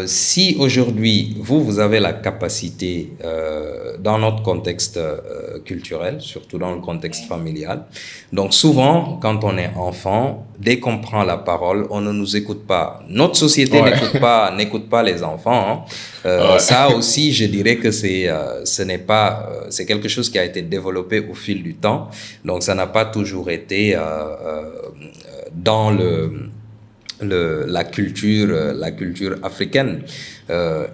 Si aujourd'hui, vous avez la capacité, dans notre contexte culturel, surtout dans le contexte familial, donc souvent, quand on est enfant, dès qu'on prend la parole, on ne nous écoute pas. Notre société Ouais, n'écoute pas les enfants, hein. Ça ouais. aussi, je dirais que ce n'est pas, c'est quelque chose qui a été développé au fil du temps. Donc, ça n'a pas toujours été dans la culture africaine.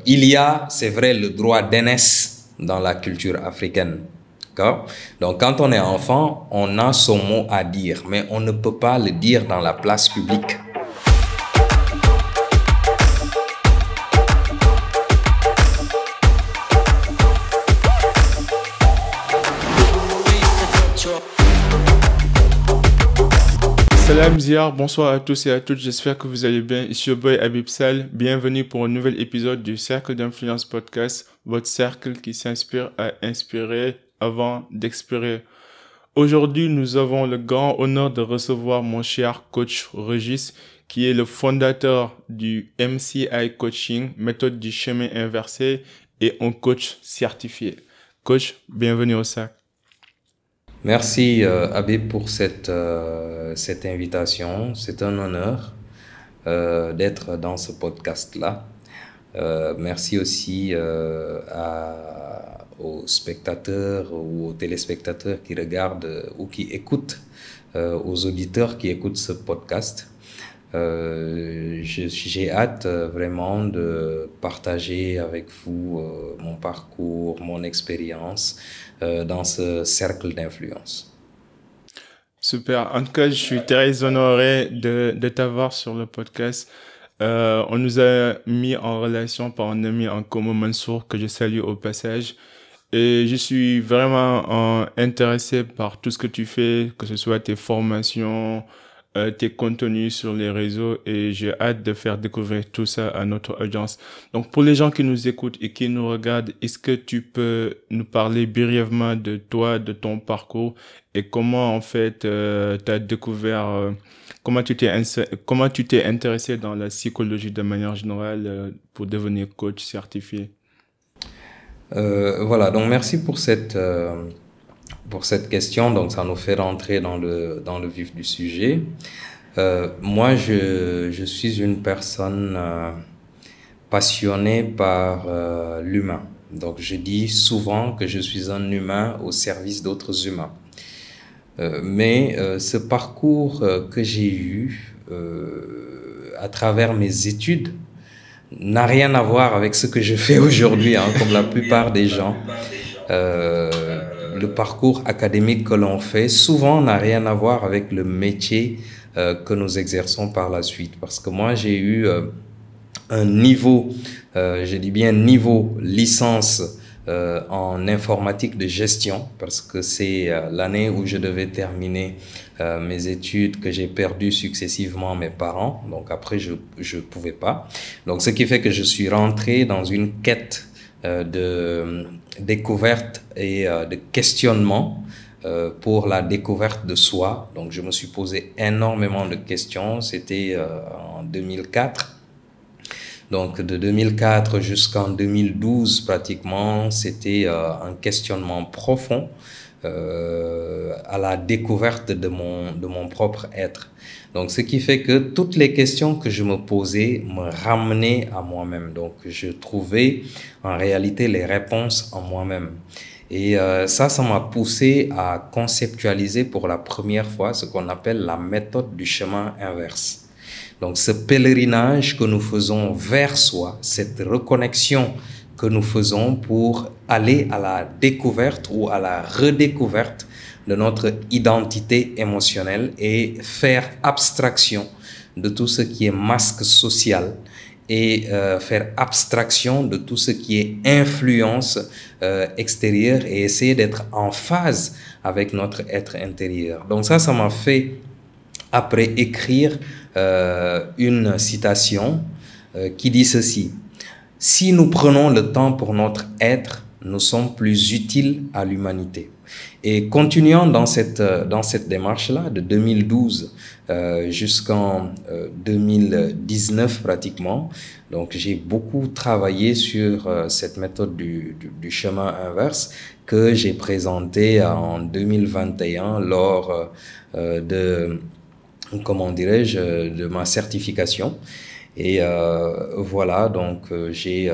Il y a, c'est vrai, le droit d'aînesse dans la culture africaine. D'accord? Donc, quand on est enfant, on a son mot à dire, mais on ne peut pas le dire dans la place publique. Salam Ziar, bonsoir à tous et à toutes, j'espère que vous allez bien. Ici your boy Habib Sal, bienvenue pour un nouvel épisode du Cercle d'Influence Podcast, votre cercle qui s'inspire à inspirer avant d'expirer. Aujourd'hui, nous avons le grand honneur de recevoir mon cher coach Régis, qui est le fondateur du MCI Coaching, méthode du chemin inversé, et un coach certifié. Coach, bienvenue au cercle. Merci, Habib, pour cette invitation. C'est un honneur d'être dans ce podcast-là. Merci aussi aux spectateurs ou aux téléspectateurs qui regardent ou qui écoutent, aux auditeurs qui écoutent ce podcast. J'ai hâte vraiment de partager avec vous mon parcours, mon expérience dans ce cercle d'influence. Super. En tout cas, je suis très honoré de t'avoir sur le podcast. On nous a mis en relation par un ami en commun, Mansour, que je salue au passage. Et je suis vraiment intéressé par tout ce que tu fais, que ce soit tes formations, tes contenus sur les réseaux, et j'ai hâte de faire découvrir tout ça à notre audience. Donc, pour les gens qui nous écoutent et qui nous regardent, est-ce que tu peux nous parler brièvement de toi, de ton parcours et comment, en fait, tu as découvert, comment tu t'es intéressé dans la psychologie de manière générale, pour devenir coach certifié? Voilà, donc merci pour cette question. Donc, ça nous fait rentrer dans le vif du sujet. Moi, je suis une personne passionnée par l'humain. Donc, je dis souvent que je suis un humain au service d'autres humains. Mais ce parcours que j'ai eu à travers mes études n'a rien à voir avec ce que je fais aujourd'hui, hein, comme la plupart des gens. Le parcours académique que l'on fait souvent n'a rien à voir avec le métier que nous exerçons par la suite. Parce que moi, j'ai eu un niveau, je dis bien niveau licence en informatique de gestion, parce que c'est l'année où je devais terminer mes études que j'ai perdu successivement mes parents. Donc après, je pouvais pas. Donc ce qui fait que je suis rentré dans une quête de découverte et de questionnement pour la découverte de soi. Donc je me suis posé énormément de questions. C'était en 2004. Donc de 2004 jusqu'en 2012 pratiquement, c'était un questionnement profond à la découverte de mon propre être. Donc ce qui fait que toutes les questions que je me posais me ramenaient à moi-même. Donc je trouvais en réalité les réponses en moi-même. Et ça m'a poussé à conceptualiser pour la première fois ce qu'on appelle la méthode du chemin inverse. Donc ce pèlerinage que nous faisons vers soi, cette reconnexion que nous faisons pour aller à la découverte ou à la redécouverte de notre identité émotionnelle et faire abstraction de tout ce qui est masque social et faire abstraction de tout ce qui est influence extérieure et essayer d'être en phase avec notre être intérieur. Donc ça m'a fait après écrire une citation qui dit ceci: si nous prenons le temps pour notre être, nous sommes plus utiles à l'humanité. Et continuant dans cette démarche-là, de 2012 jusqu'en 2019 pratiquement, donc j'ai beaucoup travaillé sur cette méthode du chemin inverse que j'ai présentée en 2021 lors comment dirais-je, de ma certification. Et voilà, donc j'ai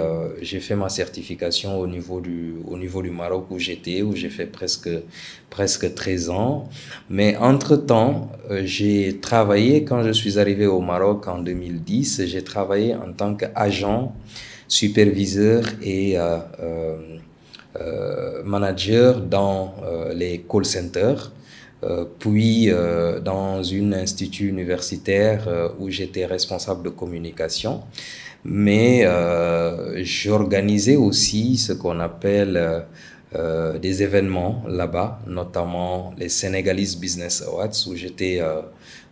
fait ma certification au niveau du Maroc où j'ai fait presque 13 ans. Mais entre-temps, j'ai travaillé, quand je suis arrivé au Maroc en 2010, j'ai travaillé en tant qu'agent, superviseur et manager dans les call centers. Puis dans un institut universitaire où j'étais responsable de communication. Mais j'organisais aussi ce qu'on appelle des événements là-bas, notamment les Senegalese Business Awards, où j'étais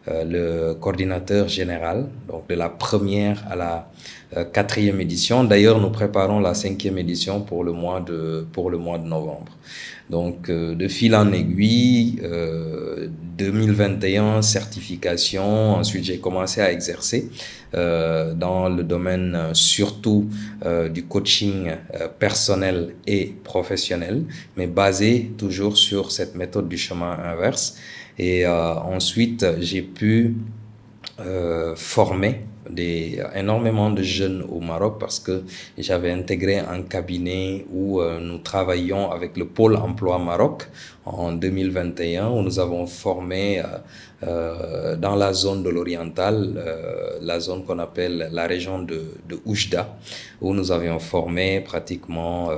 le coordinateur général, donc de la première à la quatrième édition. D'ailleurs, nous préparons la 5e édition pour le mois de novembre. Donc, de fil en aiguille, 2021, certification. Ensuite, j'ai commencé à exercer dans le domaine surtout du coaching personnel et professionnel, mais basé toujours sur cette méthode du chemin inverse. Et ensuite, j'ai pu former énormément de jeunes au Maroc parce que j'avais intégré un cabinet où nous travaillions avec le pôle emploi Maroc en 2021 où nous avons formé dans la zone de l'oriental, la zone qu'on appelle la région de Oujda, où nous avions formé pratiquement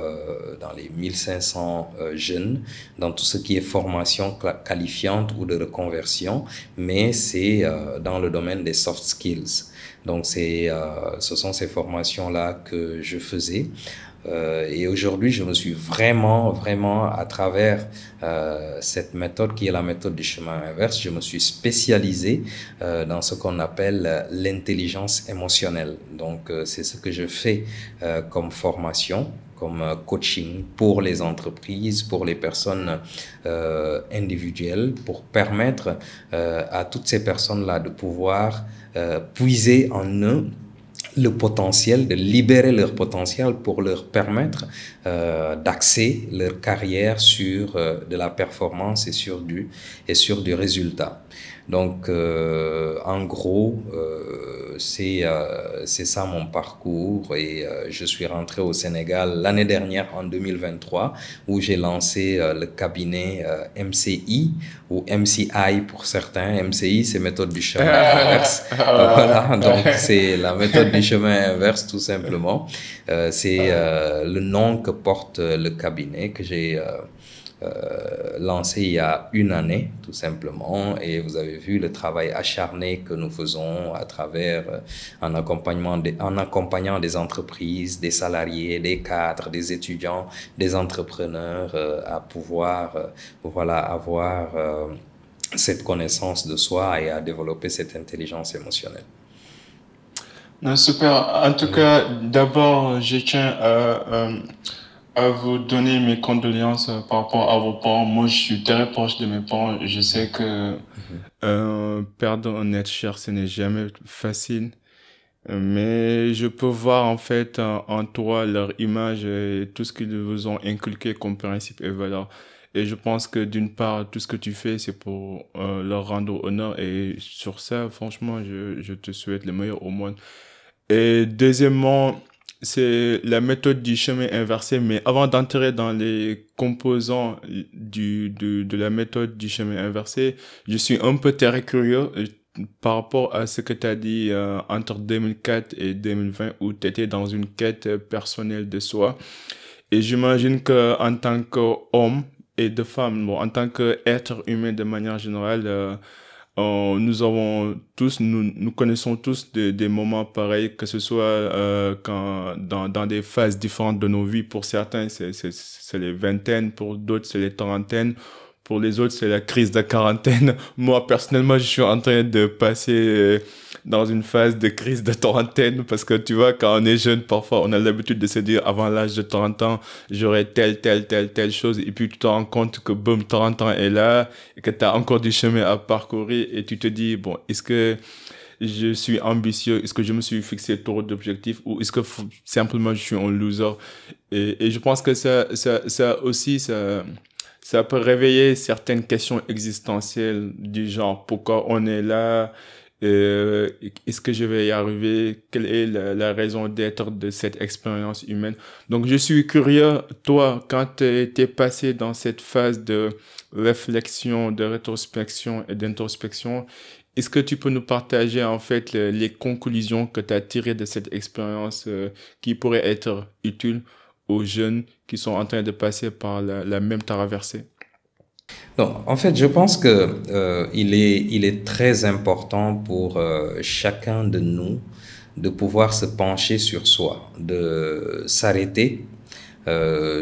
dans les 1500 jeunes dans tout ce qui est formation qualifiante ou de reconversion, mais c'est dans le domaine des soft skills. Donc ce sont ces formations-là que je faisais. Et aujourd'hui, je me suis vraiment à travers cette méthode qui est la méthode du chemin inverse, je me suis spécialisé dans ce qu'on appelle l'intelligence émotionnelle. Donc c'est ce que je fais comme formation, comme coaching pour les entreprises, pour les personnes individuelles, pour permettre à toutes ces personnes-là de pouvoir puiser en eux le potentiel, de libérer leur potentiel pour leur permettre d'axer leur carrière sur de la performance et sur du résultat. Donc, en gros, c'est ça mon parcours et je suis rentré au Sénégal l'année dernière en 2023 où j'ai lancé le cabinet MCI ou MCI pour certains. MCI, c'est méthode du chemin inverse. Voilà, donc c'est la méthode du chemin inverse tout simplement. C'est le nom que porte le cabinet que j'ai lancé il y a une année, tout simplement. Et vous avez vu le travail acharné que nous faisons à travers, en accompagnant des entreprises, des salariés, des cadres, des étudiants, des entrepreneurs à pouvoir, voilà, avoir cette connaissance de soi et à développer cette intelligence émotionnelle. Non, super. En tout cas, d'abord, je tiens à vous donner mes condoléances par rapport à vos parents. Moi, je suis très proche de mes parents. Je sais que perdre un être cher, ce n'est jamais facile. Mais je peux voir en fait en toi leur image et tout ce qu'ils vous ont inculqué comme principe et valeur. Et je pense que d'une part, tout ce que tu fais, c'est pour leur rendre honneur. Et sur ça, franchement, je te souhaite le meilleur au monde. Et deuxièmement, c'est la méthode du chemin inversé. Mais avant d'entrer dans les composants de la méthode du chemin inversé, je suis un peu très curieux par rapport à ce que tu as dit entre 2004 et 2020 où tu étais dans une quête personnelle de soi. Et j'imagine que en tant qu'homme et de femme, bon, en tant qu'être humain de manière générale, nous connaissons tous des moments pareils, que ce soit quand dans des phases différentes de nos vies. Pour certains, c'est les vingtaines, pour d'autres, c'est les trentaines. Pour les autres, c'est la crise de quarantaine. Moi, personnellement, je suis en train de passer dans une phase de crise de trentaine parce que tu vois, quand on est jeune, parfois, on a l'habitude de se dire avant l'âge de 30 ans, j'aurai telle chose. Et puis, tu te rends compte que boum, 30 ans est là et que tu as encore du chemin à parcourir et tu te dis, bon, est-ce que je suis ambitieux? Est-ce que je me suis fixé trop d'objectifs ou est-ce que simplement je suis un loser? Et je pense que ça aussi, ça peut réveiller certaines questions existentielles du genre pourquoi on est là, est-ce que je vais y arriver, quelle est la raison d'être de cette expérience humaine. Donc je suis curieux, toi, quand t'es passé dans cette phase de réflexion, de rétrospection et d'introspection, est-ce que tu peux nous partager en fait les conclusions que tu as tirées de cette expérience qui pourraient être utiles aux jeunes qui sont en train de passer par la même traversée? Donc, en fait, je pense que il est très important pour chacun de nous de pouvoir se pencher sur soi, de s'arrêter.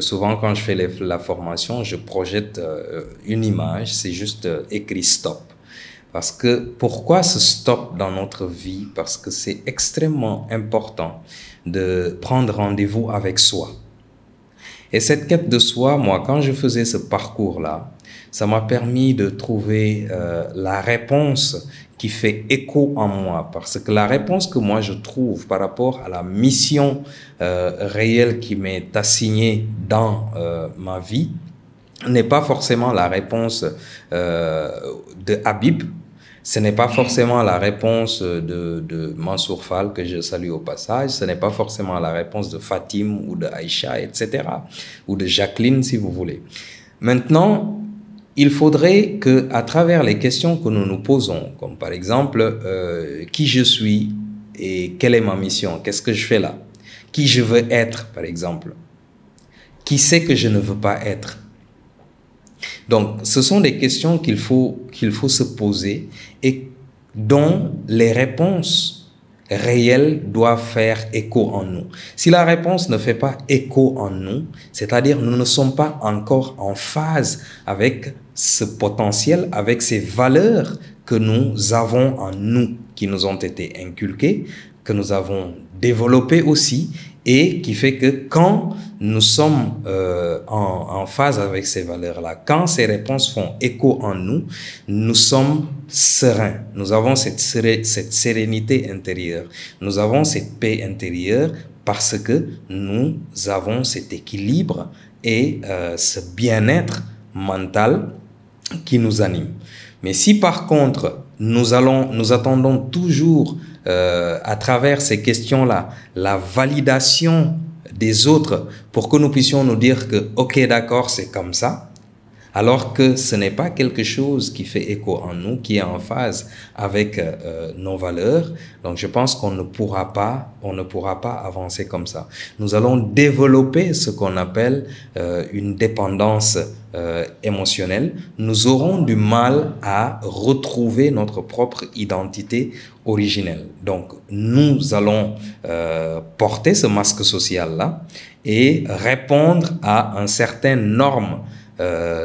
Souvent, quand je fais la formation, je projette une image, c'est juste écrit stop. Parce que pourquoi ce stop dans notre vie? Parce que c'est extrêmement important de prendre rendez-vous avec soi. Et cette quête de soi, moi, quand je faisais ce parcours-là, ça m'a permis de trouver la réponse qui fait écho en moi. Parce que la réponse que moi je trouve par rapport à la mission réelle qui m'est assignée dans ma vie n'est pas forcément la réponse de Habib. Ce n'est pas forcément la réponse de Mansour Fall, que je salue au passage. Ce n'est pas forcément la réponse de Fatim ou de Aïcha, etc. Ou de Jacqueline, si vous voulez. Maintenant, il faudrait que, à travers les questions que nous nous posons, comme par exemple, qui je suis et quelle est ma mission? Qu'est-ce que je fais là? Qui je veux être, par exemple? Qui c'est que je ne veux pas être? Donc, ce sont des questions qu'il faut se poser et dont les réponses réelles doivent faire écho en nous. Si la réponse ne fait pas écho en nous, c'est-à-dire nous ne sommes pas encore en phase avec ce potentiel, avec ces valeurs que nous avons en nous, qui nous ont été inculquées, que nous avons développées aussi, et qui fait que quand nous sommes en phase avec ces valeurs-là, quand ces réponses font écho en nous, nous sommes sereins. Nous avons cette sérénité intérieure. Nous avons cette paix intérieure parce que nous avons cet équilibre et ce bien-être mental qui nous anime. Mais si par contre, nous attendons toujours à travers ces questions-là, la validation des autres pour que nous puissions nous dire que, ok, d'accord, c'est comme ça, alors que ce n'est pas quelque chose qui fait écho en nous, qui est en phase avec nos valeurs. Donc, je pense qu'on ne pourra pas avancer comme ça. Nous allons développer ce qu'on appelle une dépendance émotionnelle. Nous aurons du mal à retrouver notre propre identité originelle. Donc, nous allons porter ce masque social-là et répondre à un certain norme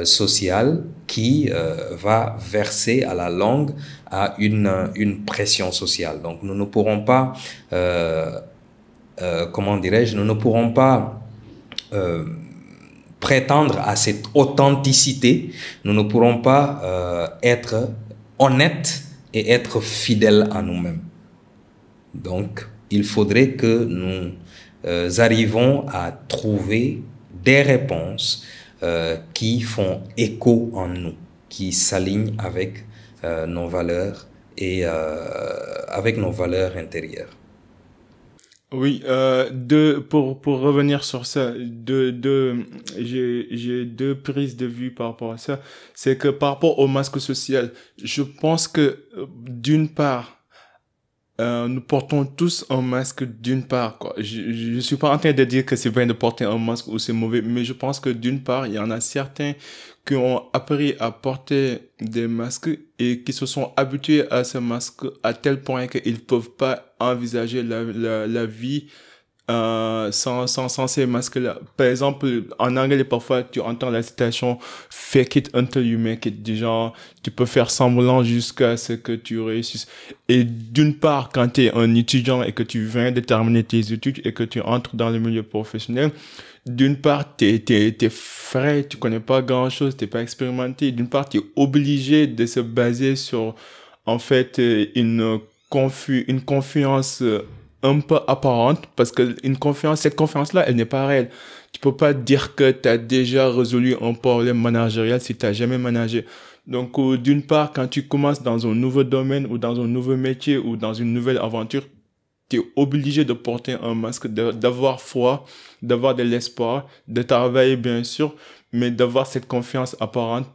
sociale qui va verser à la longue à une pression sociale. Donc, nous ne pourrons pas, comment dirais-je, nous ne pourrons pas prétendre à cette authenticité, nous ne pourrons pas être honnêtes et être fidèles à nous-mêmes. Donc, il faudrait que nous arrivons à trouver des réponses qui font écho en nous, qui s'alignent avec nos valeurs et avec nos valeurs intérieures. Oui, pour revenir sur ça, j'ai deux prises de vue par rapport à ça. C'est que par rapport au masque social, je pense que d'une part, nous portons tous un masque d'une part, quoi. Je suis pas en train de dire que c'est bien de porter un masque ou c'est mauvais, mais je pense que d'une part, il y en a certains qui ont appris à porter des masques et qui se sont habitués à ce masque à tel point qu'ils peuvent pas envisager la vie sans ces masques-là. Par exemple, en anglais, parfois, tu entends la citation fake it until you make it. Du genre, tu peux faire semblant jusqu'à ce que tu réussisses. Et d'une part, quand tu es un étudiant et que tu viens de terminer tes études et que tu entres dans le milieu professionnel, d'une part, t'es frais, tu connais pas grand-chose, t'es pas expérimenté. D'une part, t'es obligé de se baser sur, en fait, une confiance un peu apparente, parce que cette confiance-là, elle n'est pas réelle. Tu peux pas dire que tu as déjà résolu un problème managérial si tu n'as jamais managé. Donc, d'une part, quand tu commences dans un nouveau domaine ou dans un nouveau métier ou dans une nouvelle aventure, tu es obligé de porter un masque, d'avoir foi, d'avoir de l'espoir, de travailler bien sûr, mais d'avoir cette confiance apparente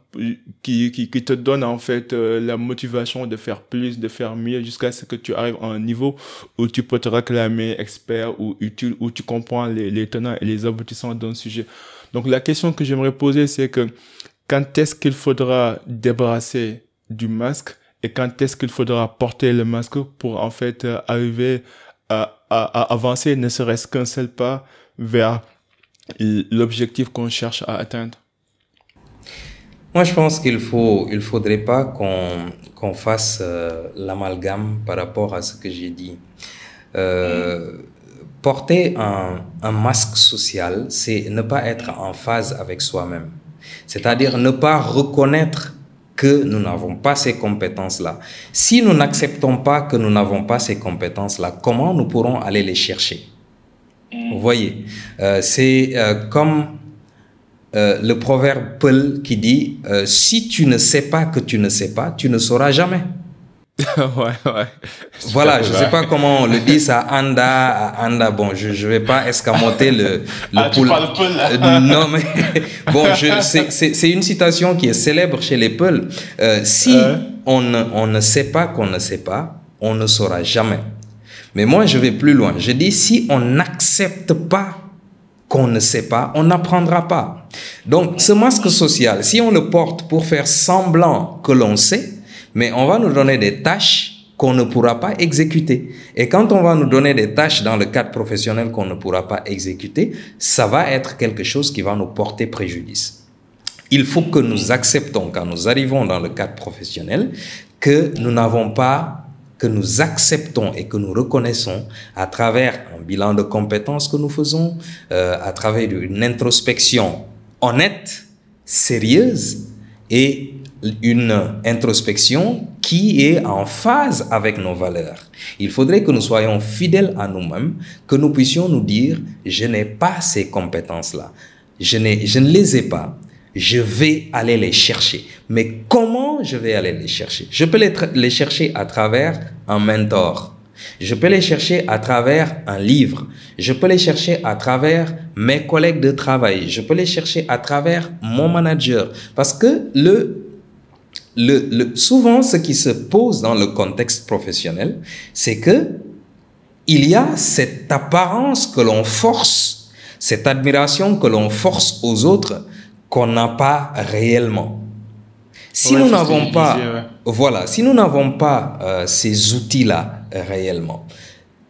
qui te donne en fait la motivation de faire plus, de faire mieux jusqu'à ce que tu arrives à un niveau où tu peux te réclamer expert ou utile, où tu comprends les tenants et les aboutissants d'un sujet. Donc la question que j'aimerais poser, c'est que quand est-ce qu'il faudra débarrasser du masque et quand est-ce qu'il faudra porter le masque pour en fait arriver à avancer ne serait-ce qu'un seul pas vers l'objectif qu'on cherche à atteindre? Moi, je pense il faudrait pas qu'on fasse l'amalgame par rapport à ce que j'ai dit. Porter un masque social, c'est ne pas être en phase avec soi-même. C'est-à-dire ne pas reconnaître que nous n'avons pas ces compétences-là. Si nous n'acceptons pas que nous n'avons pas ces compétences-là, comment nous pourrons aller les chercher? Vous voyez, c'est comme le proverbe Peul qui dit si tu ne sais pas que tu ne sais pas, tu ne sauras jamais. Ouais. Voilà, je ne sais pas comment on le dit, ça, anda. Bon, je ne vais pas escamoter le tu parles Peul. non, mais bon, c'est une citation qui est célèbre chez les Peuls. Si on ne sait pas qu'on ne sait pas, on ne saura jamais. Mais moi, je vais plus loin. Je dis, si on n'accepte pas qu'on ne sait pas, on n'apprendra pas. Donc, ce masque social, si on le porte pour faire semblant que l'on sait, mais on va nous donner des tâches qu'on ne pourra pas exécuter. Et quand on va nous donner des tâches dans le cadre professionnel qu'on ne pourra pas exécuter, ça va être quelque chose qui va nous porter préjudice. Il faut que nous acceptons, quand nous arrivons dans le cadre professionnel, que nous acceptons et que nous reconnaissons à travers un bilan de compétences que nous faisons, à travers une introspection honnête, sérieuse et une introspection qui est en phase avec nos valeurs. Il faudrait que nous soyons fidèles à nous-mêmes, que nous puissions nous dire « je n'ai pas ces compétences-là, je ne les ai pas, je vais aller les chercher ». Mais comment je vais aller les chercher? Je peux les chercher à travers un mentor. Je peux les chercher à travers un livre. Je peux les chercher à travers mes collègues de travail. Je peux les chercher à travers mon manager. Parce que souvent, ce qui se pose dans le contexte professionnel, c'est que il y a cette apparence que l'on force, cette admiration que l'on force aux autres qu'on n'a pas réellement. Si nous n'avons pas, voilà, si nous n'avons pas ces outils-là réellement,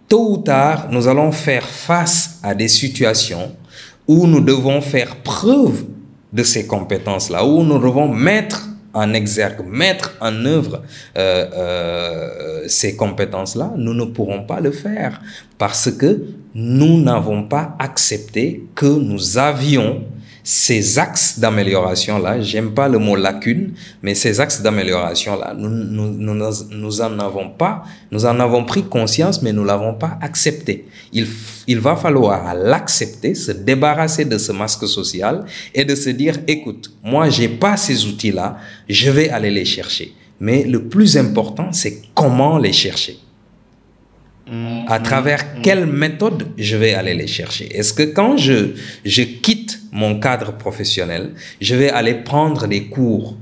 tôt ou tard, nous allons faire face à des situations où nous devons faire preuve de ces compétences-là, où nous devons mettre en exergue, mettre en œuvre ces compétences-là, nous ne pourrons pas le faire parce que nous n'avons pas accepté que nous avions ces axes d'amélioration-là. J'aime pas le mot lacune, mais ces axes d'amélioration-là, nous en avons pris conscience, mais nous l'avons pas accepté. Il va falloir l'accepter, se débarrasser de ce masque social et de se dire, écoute, moi, j'ai pas ces outils-là, je vais aller les chercher. Mais le plus important, c'est comment les chercher. À travers quelle méthode je vais aller les chercher? Est-ce que quand je quitte mon cadre professionnel, je vais aller prendre des cours?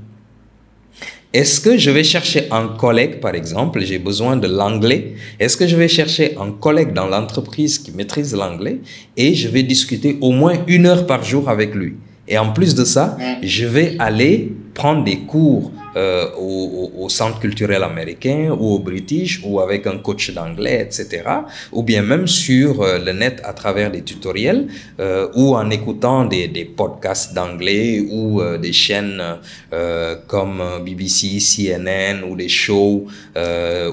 Est-ce que je vais chercher un collègue, par exemple, j'ai besoin de l'anglais? Est-ce que je vais chercher un collègue dans l'entreprise qui maîtrise l'anglais et je vais discuter au moins 1 heure par jour avec lui? Et en plus de ça, je vais aller prendre des cours au centre culturel américain ou au British ou avec un coach d'anglais, etc. Ou bien même sur le net à travers des tutoriels ou en écoutant des podcasts d'anglais ou des chaînes comme BBC, CNN ou des shows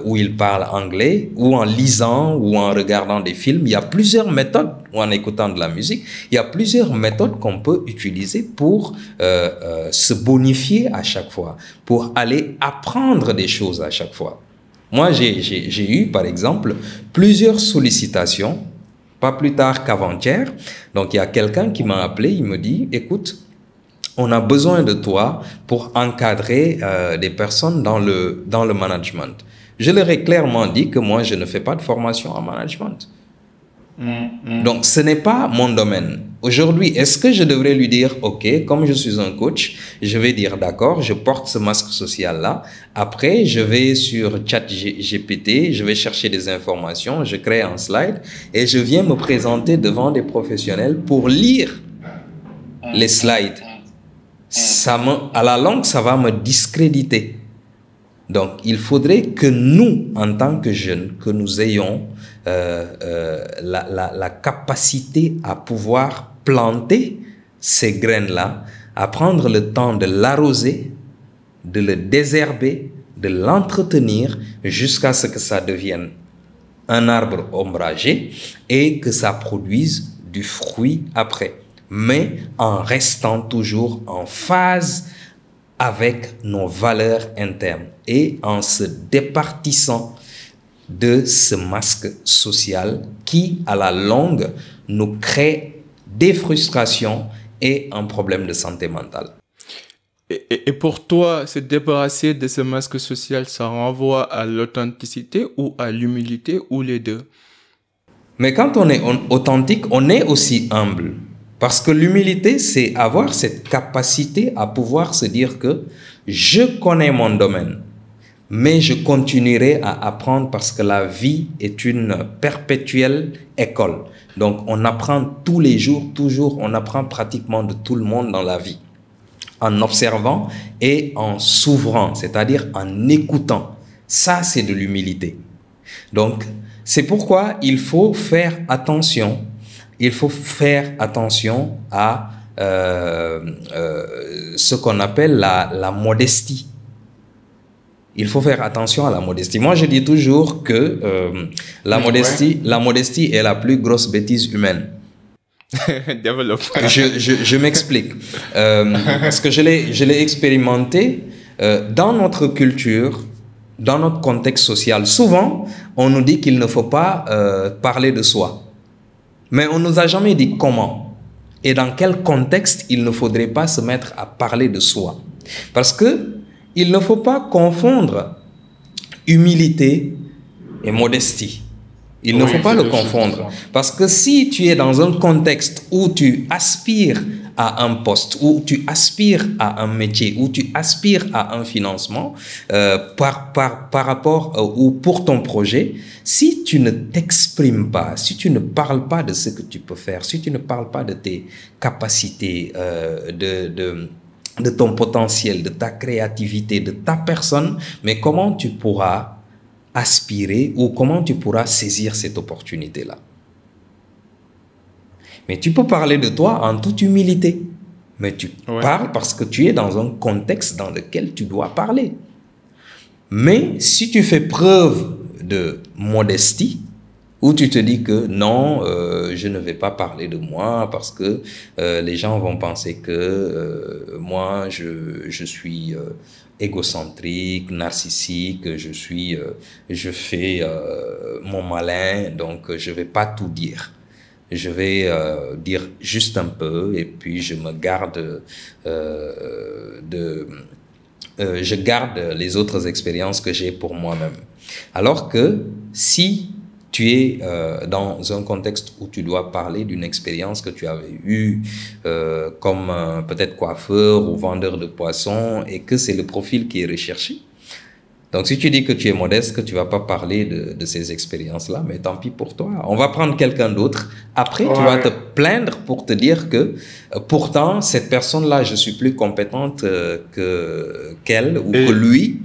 où ils parlent anglais, ou en lisant ou en regardant des films. Il y a plusieurs méthodes, ou en écoutant de la musique, il y a plusieurs méthodes qu'on peut utiliser pour se bonifier à chaque fois, pour aller apprendre des choses à chaque fois. Moi, j'ai eu, par exemple, plusieurs sollicitations, pas plus tard qu'avant-hier. Donc, il y a quelqu'un qui m'a appelé, il me dit, écoute, on a besoin de toi pour encadrer des personnes dans le management. Je leur ai clairement dit que moi, je ne fais pas de formation en management. Donc, ce n'est pas mon domaine. Aujourd'hui, est-ce que je devrais lui dire, OK, comme je suis un coach, je vais dire, d'accord, je porte ce masque social-là. Après, je vais sur ChatGPT, je vais chercher des informations, je crée un slide et je viens me présenter devant des professionnels pour lire les slides. À la longue, ça va me discréditer. Donc, il faudrait que nous, en tant que jeunes, que nous ayons la capacité à pouvoir planter ces graines-là, à prendre le temps de l'arroser, de le désherber, de l'entretenir jusqu'à ce que ça devienne un arbre ombragé et que ça produise du fruit après. Mais en restant toujours en phase avec nos valeurs internes et en se départissant de ce masque social qui, à la longue, nous crée des frustrations et un problème de santé mentale. Et pour toi, se débarrasser de ce masque social, ça renvoie à l'authenticité ou à l'humilité ou les deux? Mais quand on est authentique, on est aussi humble. Parce que l'humilité, c'est avoir cette capacité à pouvoir se dire que je connais mon domaine, mais je continuerai à apprendre parce que la vie est une perpétuelle école. Donc, on apprend tous les jours, toujours, on apprend pratiquement de tout le monde dans la vie. En observant et en s'ouvrant, c'est-à-dire en écoutant. Ça, c'est de l'humilité. Donc, c'est pourquoi il faut faire attention. Il faut faire attention à ce qu'on appelle la modestie. Il faut faire attention à la modestie. Moi, je dis toujours que la modestie est la plus grosse bêtise humaine. Développe. Je m'explique. Parce que je l'ai expérimenté dans notre culture, dans notre contexte social. Souvent, on nous dit qu'il ne faut pas parler de soi. Mais on ne nous a jamais dit comment et dans quel contexte il ne faudrait pas se mettre à parler de soi. Parce que il ne faut pas confondre humilité et modestie. Il ne faut pas le confondre. Parce que si tu es dans un contexte où tu aspires à un poste, où tu aspires à un métier, où tu aspires à un financement par rapport ou pour ton projet, si tu ne t'exprimes pas, si tu ne parles pas de ce que tu peux faire, si tu ne parles pas de tes capacités, de ton potentiel, de ta créativité, de ta personne, mais comment tu pourras aspirer ou comment tu pourras saisir cette opportunité-là? Mais tu peux parler de toi en toute humilité. Mais tu parles parce que tu es dans un contexte dans lequel tu dois parler. Mais si tu fais preuve de modestie, où tu te dis que non, je ne vais pas parler de moi parce que les gens vont penser que moi, je suis égocentrique, narcissique, je fais mon malin, donc je ne vais pas tout dire. Je vais dire juste un peu et puis je me garde je garde les autres expériences que j'ai pour moi-même. Alors que si tu es dans un contexte où tu dois parler d'une expérience que tu avais eue comme peut-être coiffeur ou vendeur de poissons et que c'est le profil qui est recherché, Donc, si tu dis que tu es modeste, que tu vas pas parler de ces expériences-là, mais tant pis pour toi. On va prendre quelqu'un d'autre. Après, tu vas te plaindre pour te dire que pourtant, cette personne-là, je suis plus compétente qu'elle ou que lui,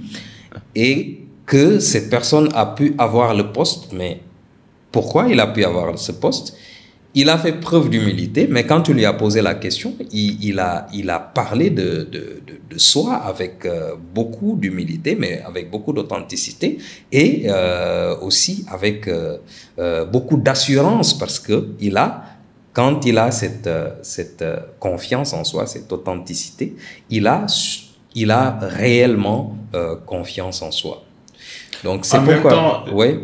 et que cette personne a pu avoir le poste. Mais pourquoi il a pu avoir ce poste? Il a fait preuve d'humilité, mais quand tu lui as posé la question, il a parlé de soi avec beaucoup d'humilité, mais avec beaucoup d'authenticité et aussi avec beaucoup d'assurance parce que quand il a cette confiance en soi, cette authenticité, il a réellement confiance en soi. Donc c'est pourquoi... Oui.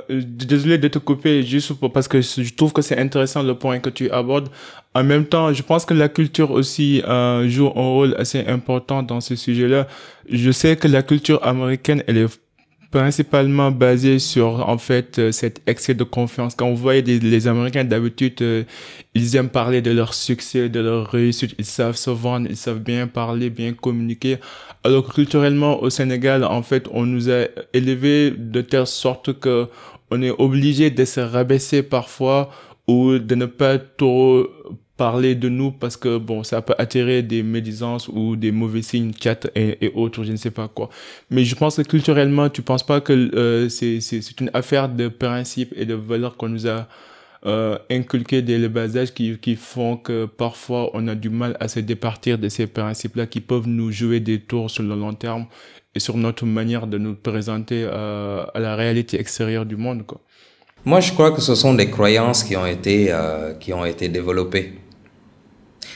Désolé de te couper parce que je trouve que c'est intéressant le point que tu abordes. En même temps, je pense que la culture aussi joue un rôle assez important dans ce sujet-là. Je sais que la culture américaine, elle est principalement basée sur en fait cet excès de confiance. Quand vous voyez les Américains d'habitude, ils aiment parler de leur succès, de leur réussite, ils savent se vendre, ils savent bien parler, bien communiquer. Alors que culturellement au Sénégal, en fait, on nous a élevés de telle sorte que on est obligé de se rabaisser parfois ou de ne pas trop parler de nous parce que bon, ça peut attirer des médisances ou des mauvais signes, chat et autres, je ne sais pas quoi. Mais je pense que culturellement, tu penses pas que c'est une affaire de principes et de valeurs qu'on nous a inculqué dès le bas âge qui font que parfois on a du mal à se départir de ces principes-là qui peuvent nous jouer des tours sur le long terme et sur notre manière de nous présenter à la réalité extérieure du monde, quoi. Moi, je crois que ce sont des croyances qui ont été développées.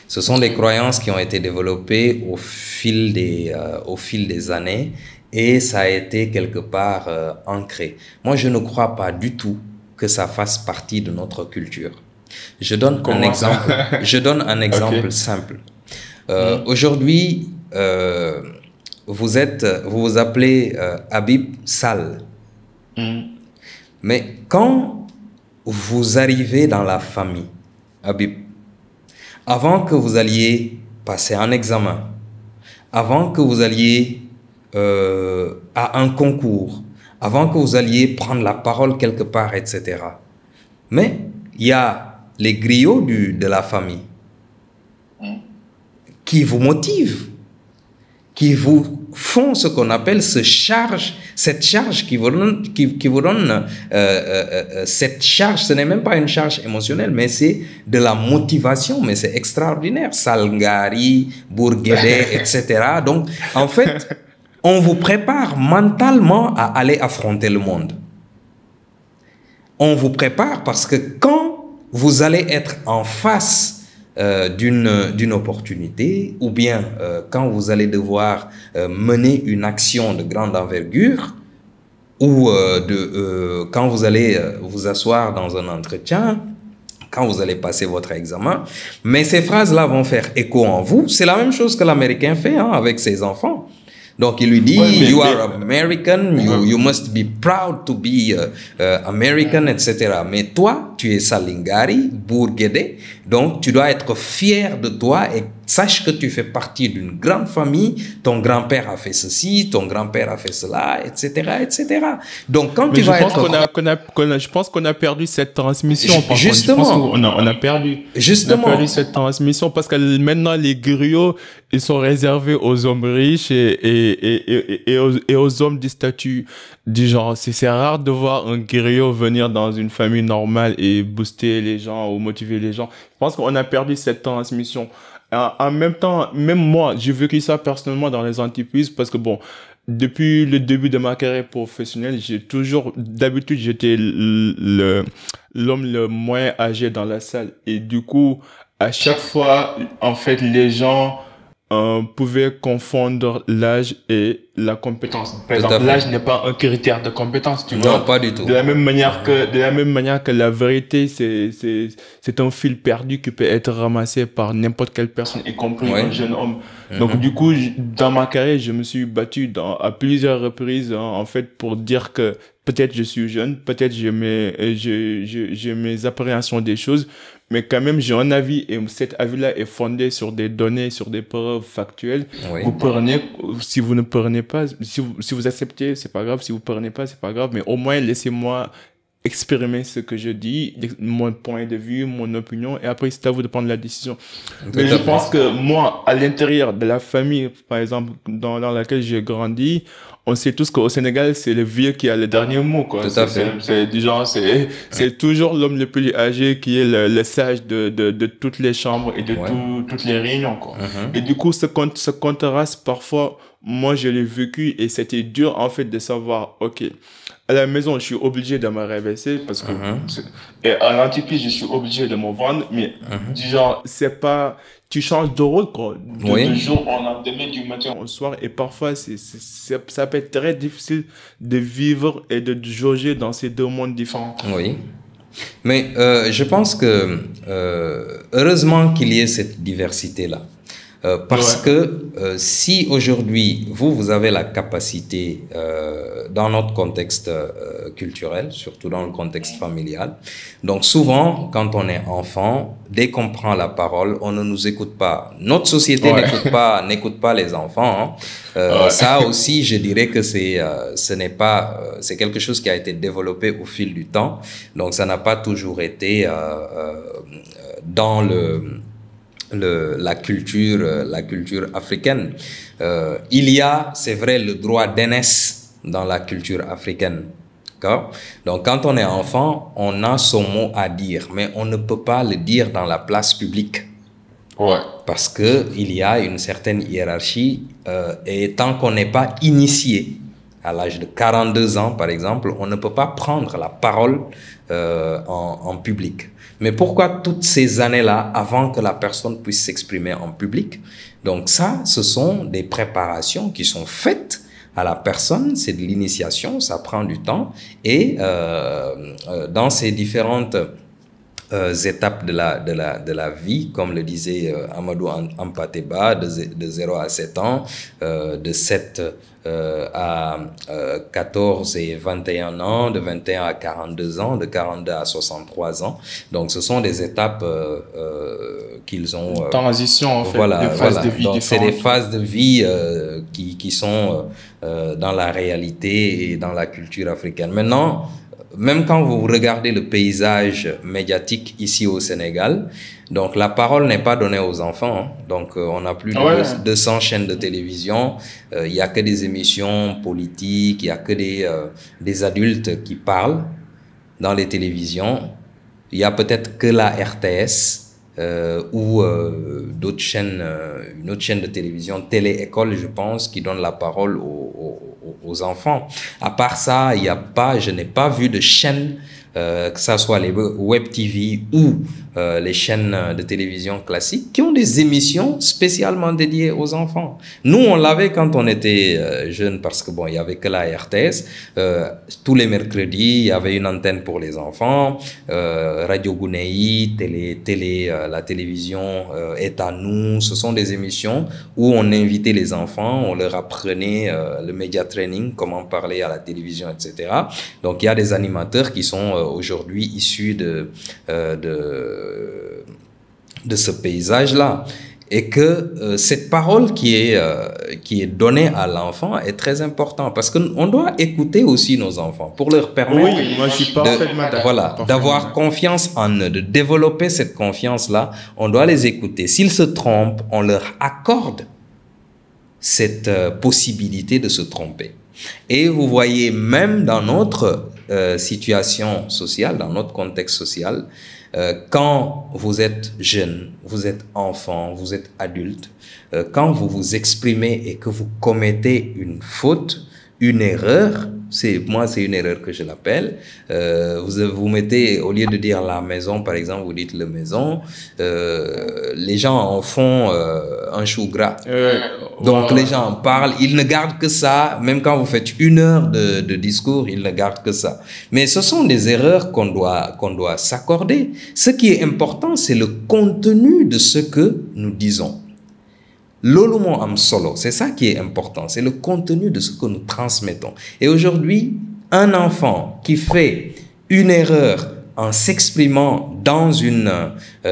Ce sont des croyances qui ont été développées au fil des années et ça a été quelque part ancré. Moi, je ne crois pas du tout que ça fasse partie de notre culture. Je donne un exemple. Je donne un exemple simple. Aujourd'hui, vous vous appelez Habib Sall. Mais quand vous arrivez dans la famille, Habib, avant que vous alliez passer un examen, avant que vous alliez à un concours, avant que vous alliez prendre la parole quelque part, etc. Mais il y a les griots de la famille qui vous motivent, qui vous font ce qu'on appelle cette charge qui vous donne cette charge. Ce n'est même pas une charge émotionnelle, mais c'est de la motivation, mais c'est extraordinaire. Salngari, Bourguédé, etc. Donc, en fait, on vous prépare mentalement à aller affronter le monde. On vous prépare parce que quand vous allez être en face d'une opportunité ou bien quand vous allez devoir mener une action de grande envergure ou quand vous allez vous asseoir dans un entretien, quand vous allez passer votre examen, mais ces phrases-là vont faire écho en vous. C'est la même chose que l'Américain fait avec ses enfants. Donc, il lui dit, you are American, you must be proud to be American, etc. Mais toi, tu es Salingari, Bourguédé, donc tu dois être fier de toi et sache que tu fais partie d'une grande famille, ton grand-père a fait ceci, ton grand-père a fait cela, etc., etc. Donc, quand tu vas être... Je pense qu'on a perdu cette transmission. Justement. Je pense qu'on a perdu cette transmission parce que maintenant, les griots, ils sont réservés aux hommes riches et aux hommes du statut du genre. C'est rare de voir un griot venir dans une famille normale et booster les gens ou motiver les gens. Je pense qu'on a perdu cette transmission. En même temps, même moi, j'ai vécu ça personnellement dans les entreprises parce que bon, depuis le début de ma carrière professionnelle, d'habitude, j'étais l'homme le moins âgé dans la salle. Et du coup, à chaque fois, en fait, les gens pouvaient confondre l'âge et la compétence. Par exemple, l'âge n'est pas un critère de compétence, tu vois. Non, pas du tout. De la même manière que la vérité, c'est un fil perdu qui peut être ramassé par n'importe quelle personne, y compris un jeune homme. Donc, du coup, dans ma carrière, je me suis battu à plusieurs reprises, en fait, pour dire que peut-être je suis jeune, peut-être j'ai mes appréhensions des choses, mais quand même j'ai un avis et cet avis-là est fondé sur des données, sur des preuves factuelles. Oui, Vous prenez, si vous ne prenez pas, si vous acceptez, c'est pas grave, si vous prenez pas, c'est pas grave, mais au moins laissez-moi exprimer ce que je dis, mon point de vue, mon opinion, et après c'est à vous de prendre la décision. tout Mais à je fait. pense que moi, à l'intérieur de la famille, par exemple, dans laquelle j'ai grandi, on sait tous qu'au Sénégal, c'est le vieux qui a le dernier mot, quoi. Tout à fait. C'est du genre, c'est toujours l'homme le plus âgé qui est le sage de toutes les chambres et de Ouais. toutes les réunions, quoi. Mhm. Et du coup, ce contraste, parfois, moi, je l'ai vécu et c'était dur, en fait, de savoir, OK, à la maison, je suis obligé de me réveiller parce que, Mhm. et à l'entreprise, je suis obligé de me vendre, mais du genre, c'est pas, tu changes de rôle, quoi, de Oui. jour au lendemain, du matin au soir, et parfois, ça peut être très difficile de vivre et de jauger dans ces deux mondes différents. Oui. Mais je pense que heureusement qu'il y ait cette diversité-là. Parce Ouais, que si aujourd'hui, vous avez la capacité, dans notre contexte culturel, surtout dans le contexte familial, donc souvent, quand on est enfant, dès qu'on prend la parole, on ne nous écoute pas. Notre société ouais, n'écoute pas les enfants, hein. Ça ouais, aussi, je dirais que ce n'est pas, c'est quelque chose qui a été développé au fil du temps. Donc, ça n'a pas toujours été dans la culture africaine. Il y a, c'est vrai, le droit d'aînesse dans la culture africaine. D'accord? Donc, quand on est enfant, on a son mot à dire, mais on ne peut pas le dire dans la place publique ouais, parce que il y a une certaine hiérarchie et tant qu'on n'est pas initié à l'âge de 42 ans, par exemple, on ne peut pas prendre la parole en public. Mais pourquoi toutes ces années-là avant que la personne puisse s'exprimer en public? Donc ça, ce sont des préparations qui sont faites à la personne, c'est de l'initiation, ça prend du temps et dans ces différentes étapes de la vie, comme le disait Amadou Ampateba, de 0 à 7 ans, de 7 à 14 et 21 ans, de 21 à 42 ans, de 42 à 63 ans. Donc, ce sont des étapes qu'ils ont... transition, en fait, voilà, de phases voilà. de vie Donc, c'est des différentes. phases de vie qui sont dans la réalité et dans la culture africaine. Maintenant, même quand vous regardez le paysage médiatique ici au Sénégal, donc la parole n'est pas donnée aux enfants, hein. Donc on a plus de Ouais, 200 chaînes de télévision, il y a que des émissions politiques, il y a que des adultes qui parlent dans les télévisions. Il y a peut-être que la RTS ou d'autres chaînes, une autre chaîne de télévision, Télé-École, je pense, qui donne la parole aux enfants. À part ça, il y a pas, je n'ai pas vu de chaîne, que ça soit les web TV ou les chaînes de télévision classiques, qui ont des émissions spécialement dédiées aux enfants. Nous, on l'avait quand on était jeunes parce que bon, il y avait que la RTS. Tous les mercredis, il y avait une antenne pour les enfants. Radio Gounéi, la télévision est à nous. Ce sont des émissions où on invitait les enfants, on leur apprenait le media training, comment parler à la télévision, etc. Donc, il y a des animateurs qui sont aujourd'hui issus de ce paysage-là. Et que cette parole qui est donnée à l'enfant est très importante parce qu'on doit écouter aussi nos enfants pour leur permettre oui, moi je suis parfaitement d'accord. voilà, d'avoir confiance en eux, de développer cette confiance-là. On doit les écouter. S'ils se trompent, on leur accorde cette possibilité de se tromper. Et vous voyez, même dans notre situation sociale, dans notre contexte social, quand vous êtes jeune, vous êtes enfant, vous êtes adulte, quand vous vous exprimez et que vous commettez une faute, une erreur, c'est une erreur que je l'appelle. Vous mettez, au lieu de dire la maison, par exemple, vous dites le maison. Les gens en font un chou gras. Donc les gens en parlent, ils ne gardent que ça. Même quand vous faites 1 heure de discours, ils ne gardent que ça. Mais ce sont des erreurs qu'on doit s'accorder. Ce qui est important, c'est le contenu de ce que nous disons. L'olumo am solo, c'est ça qui est important, c'est le contenu de ce que nous transmettons. Et aujourd'hui, un enfant qui fait une erreur en s'exprimant dans une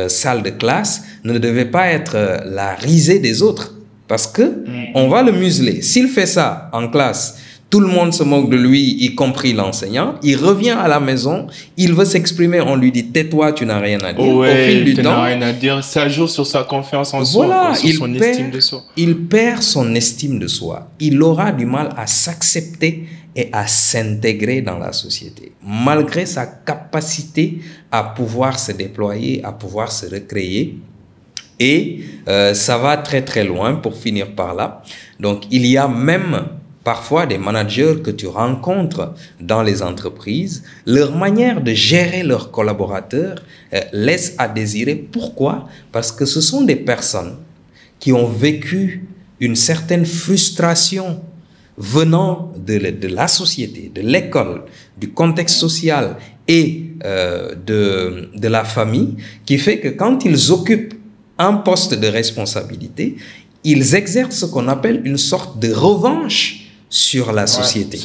salle de classe ne devait pas être la risée des autres parce que on va le museler. S'il fait ça en classe, tout le monde se moque de lui, y compris l'enseignant. Il revient à la maison, il veut s'exprimer, on lui dit tais-toi, tu n'as rien à dire. Ouais, au fil du temps, n'as rien à dire. Ça joue sur sa confiance en voilà, soi, sur son estime de soi. Il perd son estime de soi. Il aura du mal à s'accepter et à s'intégrer dans la société, malgré sa capacité à pouvoir se déployer, à pouvoir se recréer. Et ça va très très loin pour finir par là. Donc il y a même parfois des managers que tu rencontres dans les entreprises, leur manière de gérer leurs collaborateurs laisse à désirer. Pourquoi? Parce que ce sont des personnes qui ont vécu une certaine frustration venant de la société, de l'école, du contexte social et de la famille, qui fait que quand ils occupent un poste de responsabilité, ils exercent ce qu'on appelle une sorte de revanche sur la société.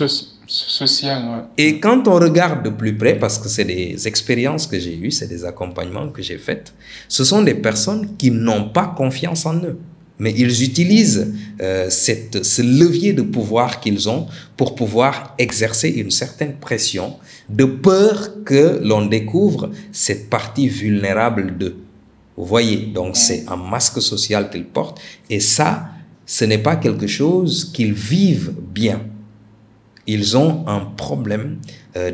Social, ouais. Et quand on regarde de plus près, parce que c'est des expériences que j'ai eues, c'est des accompagnements que j'ai faits, ce sont des personnes qui n'ont pas confiance en eux. Mais ils utilisent ce levier de pouvoir qu'ils ont pour pouvoir exercer une certaine pression, de peur que l'on découvre cette partie vulnérable d'eux. Vous voyez, donc c'est un masque social qu'ils portent. Et ça, ce n'est pas quelque chose qu'ils vivent bien. Ils ont un problème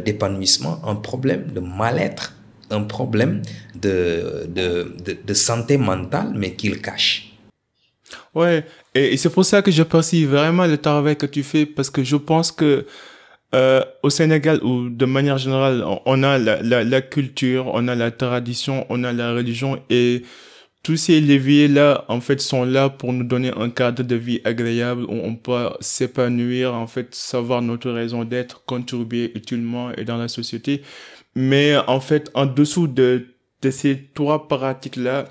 d'épanouissement, un problème de mal-être, un problème de santé mentale, mais qu'ils cachent. Ouais, et c'est pour ça que j'apprécie vraiment le travail que tu fais, parce que je pense que au Sénégal, ou de manière générale, on a la culture, on a la tradition, on a la religion, et tous ces leviers-là, en fait, sont là pour nous donner un cadre de vie agréable où on peut s'épanouir, en fait, savoir notre raison d'être, contribuer utilement et dans la société. Mais en fait, en dessous de ces trois pratiques-là,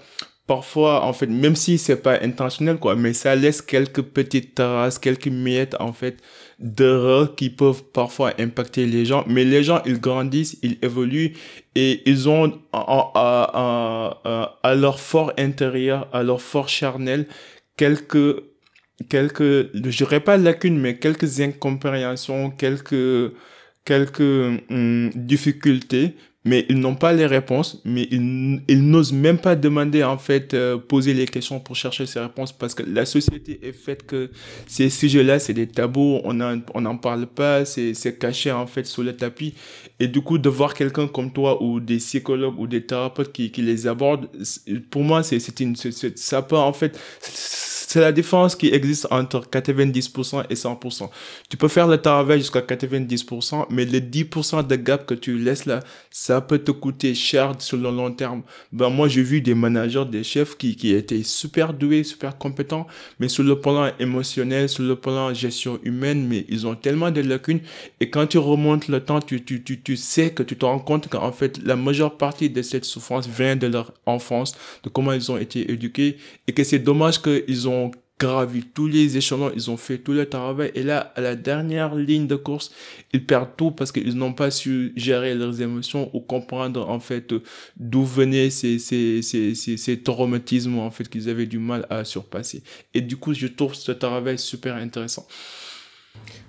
parfois, en fait, même si c'est pas intentionnel, quoi, mais ça laisse quelques petites traces, quelques miettes, en fait, d'erreurs qui peuvent parfois impacter les gens. Mais les gens, ils grandissent, ils évoluent et ils ont à leur fort intérieur, à leur fort charnel, quelques, je dirais pas lacunes, mais quelques incompréhensions, quelques difficultés. Mais ils n'ont pas les réponses, mais ils n'osent même pas demander, en fait, poser les questions pour chercher ces réponses, parce que la société est faite que ces sujets-là, c'est des tabous, on n'en parle pas, c'est caché, en fait, sous le tapis. Et du coup, de voir quelqu'un comme toi, ou des psychologues, ou des thérapeutes qui les abordent, pour moi, ça peut, en fait, c'est la différence qui existe entre 90% et 100%. Tu peux faire le travail jusqu'à 90%, mais les 10% de gap que tu laisses là, ça peut te coûter cher sur le long terme. Ben, moi, j'ai vu des managers, des chefs qui étaient super doués, super compétents, mais sur le plan émotionnel, sur le plan gestion humaine, mais ils ont tellement de lacunes. Et quand tu remontes le temps, tu sais que tu te rends compte qu'en fait, la majeure partie de cette souffrance vient de leur enfance, de comment ils ont été éduqués, et que c'est dommage qu'ils ont gravi tous les échelons, ils ont fait tout le travail, et là, à la dernière ligne de course, ils perdent tout parce qu'ils n'ont pas su gérer leurs émotions ou comprendre, en fait, d'où venaient ces traumatismes, en fait, qu'ils avaient du mal à surpasser. Et du coup, je trouve ce travail super intéressant.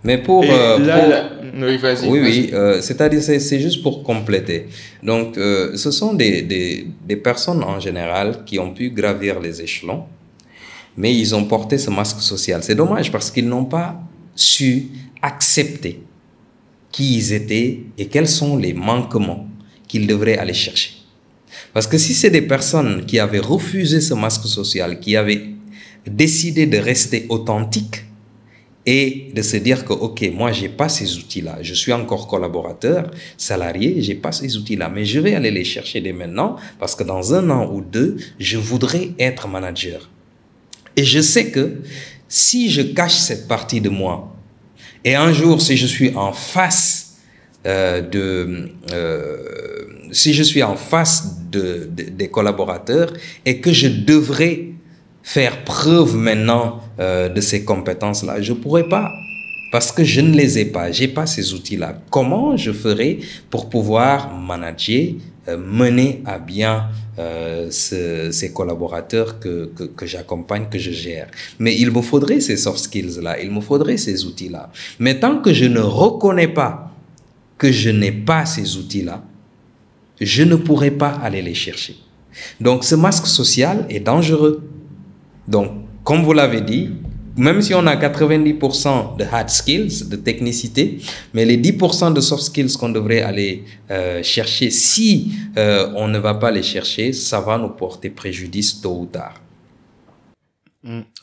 Mais pour... oui, vas-y. Oui, c'est-à-dire, c'est juste pour compléter. Donc, ce sont des personnes en général qui ont pu gravir les échelons, mais ils ont porté ce masque social. C'est dommage parce qu'ils n'ont pas su accepter qui ils étaient et quels sont les manquements qu'ils devraient aller chercher. Parce que si c'est des personnes qui avaient refusé ce masque social, qui avaient décidé de rester authentiques et de se dire que, ok, moi, j'ai pas ces outils-là, je suis encore collaborateur, salarié, j'ai pas ces outils-là, mais je vais aller les chercher dès maintenant parce que dans 1 an ou 2, je voudrais être manager. Et je sais que si je cache cette partie de moi, et un jour, si je suis en face des collaborateurs et que je devrais faire preuve maintenant de ces compétences-là, je ne pourrais pas Parce que je ne les ai pas, j'ai pas ces outils-là. Comment je ferai pour pouvoir manager, mener à bien ces collaborateurs que j'accompagne, que je gère. Mais il me faudrait ces soft skills-là, il me faudrait ces outils-là. Mais tant que je ne reconnais pas que je n'ai pas ces outils-là, je ne pourrai pas aller les chercher. Donc ce masque social est dangereux. Donc, comme vous l'avez dit, même si on a 90% de hard skills, de technicité, mais les 10% de soft skills qu'on devrait aller chercher, si on ne va pas les chercher, ça va nous porter préjudice tôt ou tard.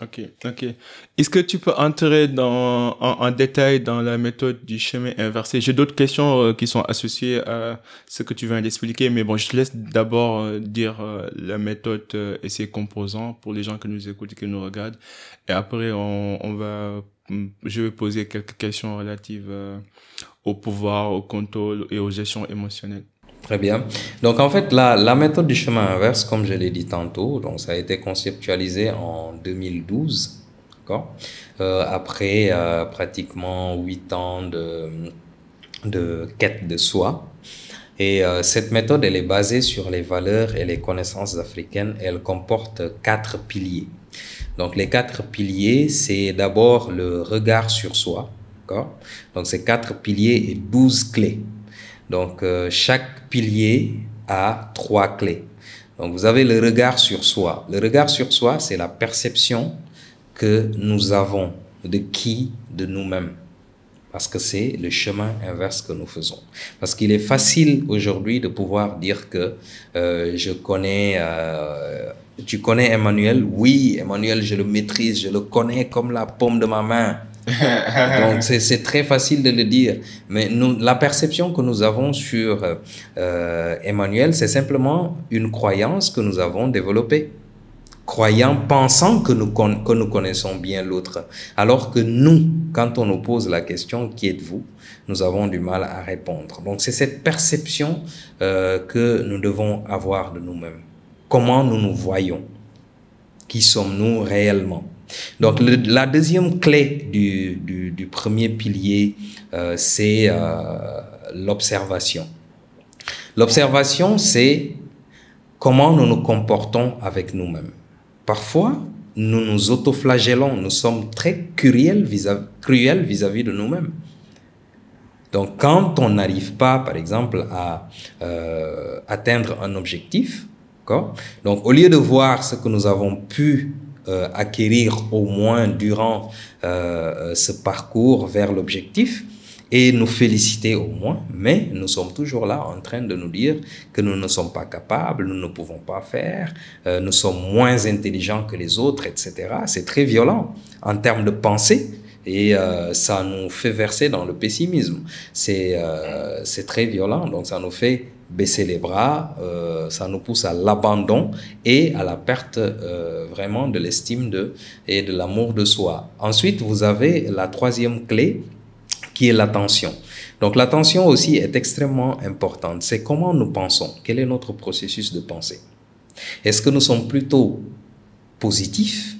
Ok. Est-ce que tu peux entrer en détail dans la méthode du chemin inversé? J'ai d'autres questions qui sont associées à ce que tu viens d'expliquer, mais bon, je te laisse d'abord dire la méthode et ses composants pour les gens qui nous écoutent et qui nous regardent. Et après, je vais poser quelques questions relatives au pouvoir, au contrôle et aux gestions émotionnelles. Très bien. Donc, en fait, la méthode du chemin inverse, comme je l'ai dit tantôt, donc ça a été conceptualisé en 2012, d'accord? Après pratiquement 8 ans de quête de soi. Et cette méthode, elle est basée sur les valeurs et les connaissances africaines. Elle comporte 4 piliers. Donc, les 4 piliers, c'est d'abord le regard sur soi, d'accord? Donc, c'est 4 piliers et 12 clés. Donc, chaque pilier a 3 clés. Donc, vous avez le regard sur soi. Le regard sur soi, c'est la perception que nous avons de qui, de nous-mêmes. Parce que c'est le chemin inverse que nous faisons. Parce qu'il est facile aujourd'hui de pouvoir dire que tu connais Emmanuel? Oui, Emmanuel, je le maîtrise, je le connais comme la paume de ma main. Donc, c'est très facile de le dire. Mais la perception que nous avons sur Emmanuel, c'est simplement une croyance que nous avons développée. Croyant, pensant que nous connaissons bien l'autre. Alors que nous, quand on nous pose la question « Qui êtes-vous ?», nous avons du mal à répondre. Donc, c'est cette perception que nous devons avoir de nous-mêmes. Comment nous nous voyons? Qui sommes-nous réellement? Donc, la deuxième clé du premier pilier, c'est l'observation. L'observation, c'est comment nous nous comportons avec nous-mêmes. Parfois, nous nous autoflagellons, nous sommes très cruels vis-à-vis de nous-mêmes. Donc, quand on n'arrive pas, par exemple, à atteindre un objectif, donc au lieu de voir ce que nous avons pu acquérir au moins durant ce parcours vers l'objectif et nous féliciter au moins, mais nous sommes toujours là en train de nous dire que nous ne sommes pas capables, nous ne pouvons pas faire, nous sommes moins intelligents que les autres, etc. C'est très violent en termes de pensée et ça nous fait verser dans le pessimisme. C'est très violent, donc ça nous fait baisser les bras, ça nous pousse à l'abandon et à la perte vraiment de l'estime et de l'amour de soi. Ensuite, vous avez la troisième clé qui est l'attention. Donc l'attention aussi est extrêmement importante. C'est comment nous pensons. Quel est notre processus de pensée? Est-ce que nous sommes plutôt positifs,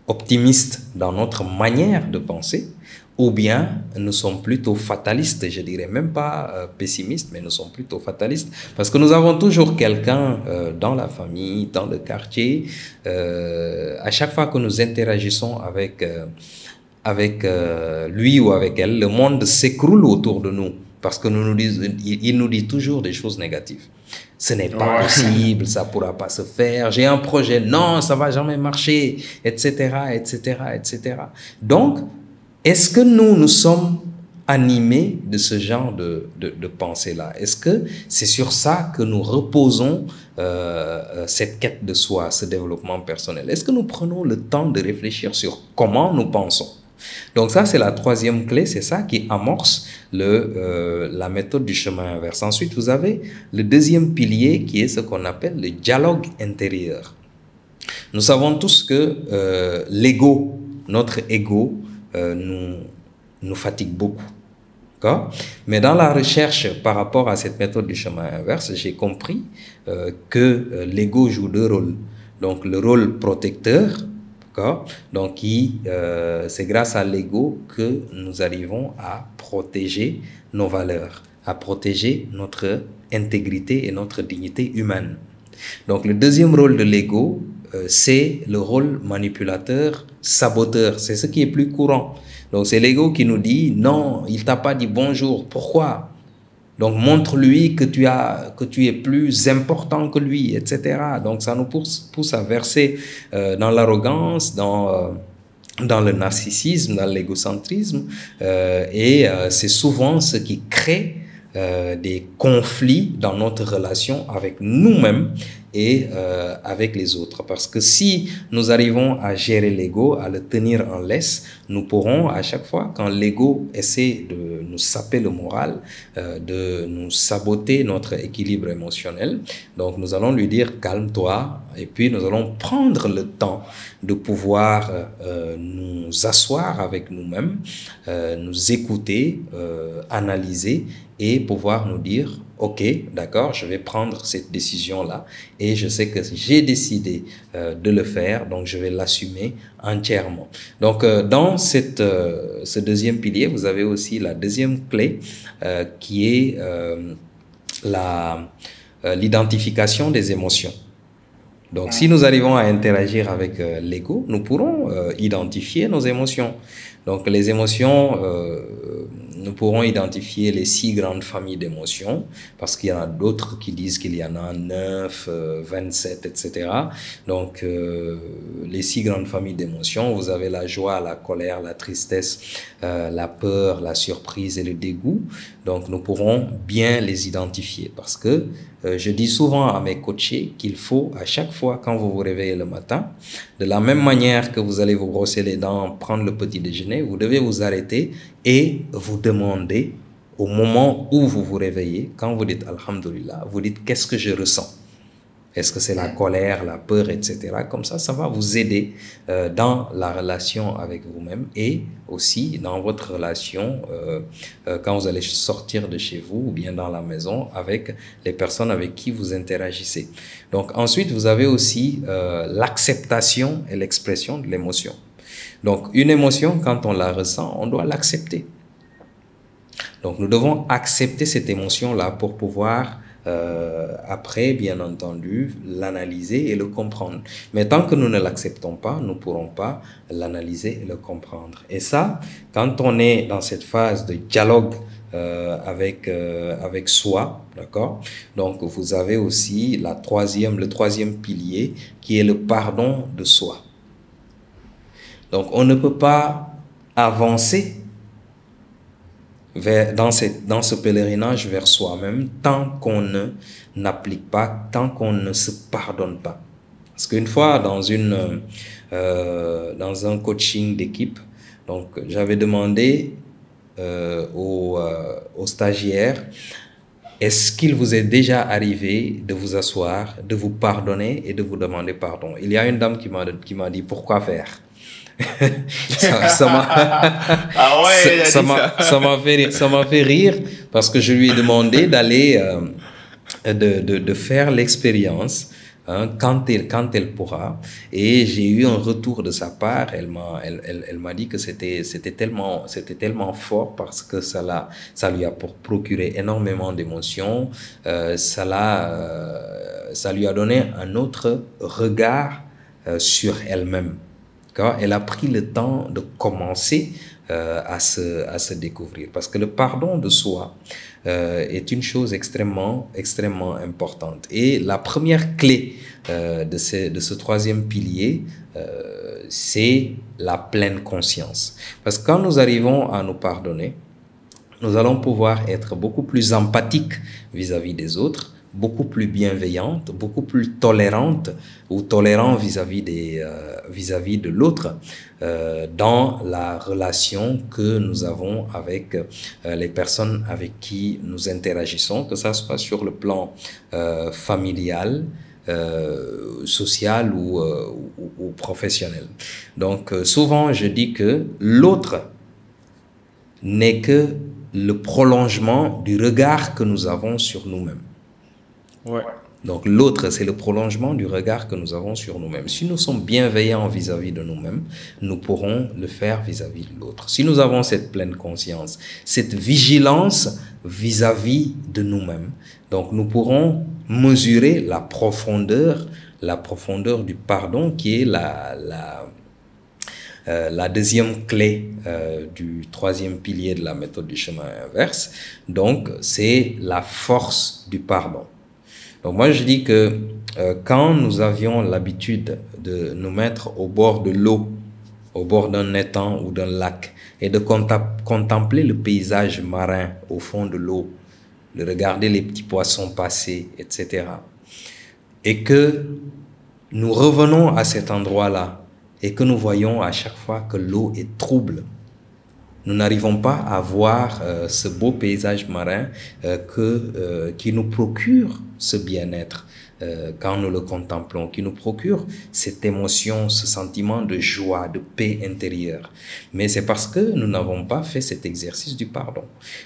optimistes dans notre manière de penser, ou bien nous sommes plutôt fatalistes, je dirais même pas pessimistes, mais nous sommes plutôt fatalistes, parce que nous avons toujours quelqu'un dans la famille, dans le quartier, à chaque fois que nous interagissons avec lui ou avec elle, le monde s'écroule autour de nous, parce que il nous dit toujours des choses négatives. Ce n'est pas possible, ça ne pourra pas se faire, j'ai un projet, non, ça ne va jamais marcher, etc., etc., etc. Donc, est-ce que nous sommes animés de ce genre de pensée-là? Est-ce que c'est sur ça que nous reposons cette quête de soi, ce développement personnel? Est-ce que nous prenons le temps de réfléchir sur comment nous pensons? Donc ça, c'est la troisième clé, c'est ça qui amorce la méthode du chemin inverse. Ensuite, vous avez le deuxième pilier qui est ce qu'on appelle le dialogue intérieur. Nous savons tous que l'ego, notre ego, nous fatigue beaucoup. Mais dans la recherche par rapport à cette méthode du chemin inverse, j'ai compris que l'ego joue deux rôles. Donc le rôle protecteur, D'accord? Donc, c'est grâce à l'ego que nous arrivons à protéger nos valeurs, à protéger notre intégrité et notre dignité humaine. Donc, le deuxième rôle de l'ego, c'est le rôle manipulateur, saboteur. C'est ce qui est plus courant. Donc, c'est l'ego qui nous dit, non, il t'a pas dit bonjour. Pourquoi? Donc, montre-lui que tu es plus important que lui, etc. Donc, ça nous pousse à verser dans l'arrogance, dans le narcissisme, dans l'égocentrisme. C'est souvent ce qui crée des conflits dans notre relation avec nous-mêmes et avec les autres. Parce que si nous arrivons à gérer l'ego, à le tenir en laisse, nous pourrons à chaque fois, quand l'ego essaie de nous saper le moral, de nous saboter notre équilibre émotionnel, donc nous allons lui dire calme-toi, et puis nous allons prendre le temps de pouvoir nous asseoir avec nous-mêmes, nous écouter, analyser et pouvoir nous dire ok, d'accord, je vais prendre cette décision-là et je sais que j'ai décidé de le faire, donc je vais l'assumer entièrement. Donc, dans ce deuxième pilier, vous avez aussi la deuxième clé qui est l'identification des émotions. Donc, si nous arrivons à interagir avec l'ego, nous pourrons identifier nos émotions. Donc, les émotions, nous pourrons identifier les 6 grandes familles d'émotions, parce qu'il y en a d'autres qui disent qu'il y en a 9, 27, etc. Donc, les 6 grandes familles d'émotions, vous avez la joie, la colère, la tristesse, la peur, la surprise et le dégoût. Donc, nous pourrons bien les identifier, parce que je dis souvent à mes coachés qu'il faut, à chaque fois quand vous vous réveillez le matin, de la même manière que vous allez vous brosser les dents, prendre le petit déjeuner, vous devez vous arrêter et vous demander au moment où vous vous réveillez, quand vous dites Alhamdulillah, vous dites qu'est-ce que je ressens? Est-ce que c'est la colère, la peur, etc. Comme ça va vous aider dans la relation avec vous-même et aussi dans votre relation quand vous allez sortir de chez vous ou bien dans la maison avec les personnes avec qui vous interagissez. Donc ensuite, vous avez aussi l'acceptation et l'expression de l'émotion. Donc une émotion, quand on la ressent, on doit l'accepter. Donc nous devons accepter cette émotion-là pour pouvoir après, bien entendu, l'analyser et le comprendre. Mais tant que nous ne l'acceptons pas, nous ne pourrons pas l'analyser et le comprendre. Et ça, quand on est dans cette phase de dialogue avec soi, d'accord? Donc, vous avez aussi le troisième pilier qui est le pardon de soi. Donc, on ne peut pas avancer dans ce pèlerinage vers soi-même tant qu'on n'applique pas, tant qu'on ne se pardonne pas. Parce qu'une fois dans un coaching d'équipe, donc j'avais demandé aux stagiaires, est-ce qu'il vous est déjà arrivé de vous asseoir, de vous pardonner et de vous demander pardon? Il y a une dame qui m'a dit pourquoi faire? Ça m'a fait rire parce que je lui ai demandé d'aller de faire l'expérience quand elle pourra, et j'ai eu un retour de sa part. Elle m'a dit que c'était tellement fort parce que ça lui a procuré énormément d'émotions, ça lui a donné un autre regard sur elle-même. Elle a pris le temps de commencer à se découvrir. Parce que le pardon de soi est une chose extrêmement importante. Et la première clé de ce troisième pilier, c'est la pleine conscience. Parce que quand nous arrivons à nous pardonner, nous allons pouvoir être beaucoup plus empathiques vis-à-vis des autres, beaucoup plus bienveillante, beaucoup plus tolérante ou tolérant vis-à-vis de l'autre dans la relation que nous avons avec les personnes avec qui nous interagissons, que ça soit sur le plan familial, social ou professionnel. Donc souvent je dis que l'autre n'est que le prolongement du regard que nous avons sur nous-mêmes. Ouais. Donc l'autre, c'est le prolongement du regard que nous avons sur nous-mêmes. Si nous sommes bienveillants vis-à-vis de nous-mêmes, nous pourrons le faire vis-à-vis de l'autre. Si nous avons cette pleine conscience, cette vigilance vis-à-vis de nous-mêmes, donc nous pourrons mesurer la profondeur du pardon qui est la deuxième clé du troisième pilier de la méthode du chemin inverse. Donc c'est la force du pardon. Donc moi je dis que quand nous avions l'habitude de nous mettre au bord de l'eau, au bord d'un étang ou d'un lac, et de contempler le paysage marin au fond de l'eau, de regarder les petits poissons passer, etc. Et que nous revenons à cet endroit-là et que nous voyons à chaque fois que l'eau est trouble, nous n'arrivons pas à voir ce beau paysage marin qui nous procure ce bien-être quand nous le contemplons, qui nous procure cette émotion, ce sentiment de joie, de paix intérieure. Mais c'est parce que nous n'avons pas fait cet exercice du pardon.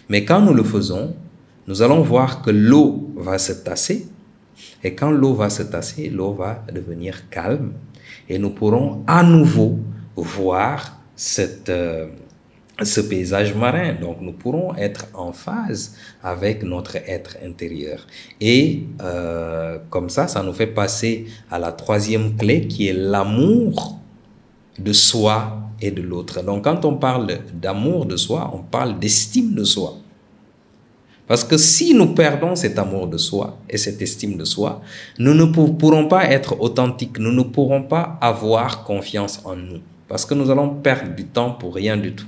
Mais quand nous le faisons, nous allons voir que l'eau va se tasser. Et quand l'eau va se tasser, l'eau va devenir calme. Et nous pourrons à nouveau voir ce paysage marin. Donc nous pourrons être en phase avec notre être intérieur. Et comme ça nous fait passer à la troisième clé qui est l'amour de soi et de l'autre. Donc quand on parle d'amour de soi, on parle d'estime de soi. Parce que si nous perdons cet amour de soi et cette estime de soi, nous ne pourrons pas être authentiques, nous ne pourrons pas avoir confiance en nous. Parce que nous allons perdre du temps pour rien du tout.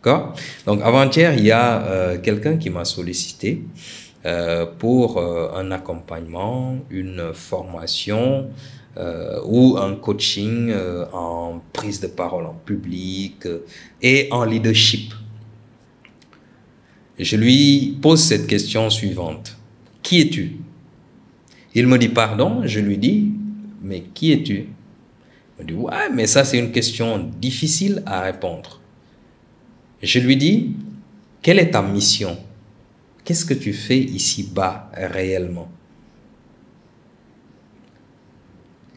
D'accord? Donc avant-hier, il y a quelqu'un qui m'a sollicité pour un accompagnement, une formation ou un coaching en prise de parole en public et en leadership. Je lui pose cette question suivante. Qui es-tu? Il me dit pardon. Je lui dis, mais qui es-tu? Il me dit, ouais, mais ça c'est une question difficile à répondre. Je lui dis, quelle est ta mission? Qu'est-ce que tu fais ici-bas réellement?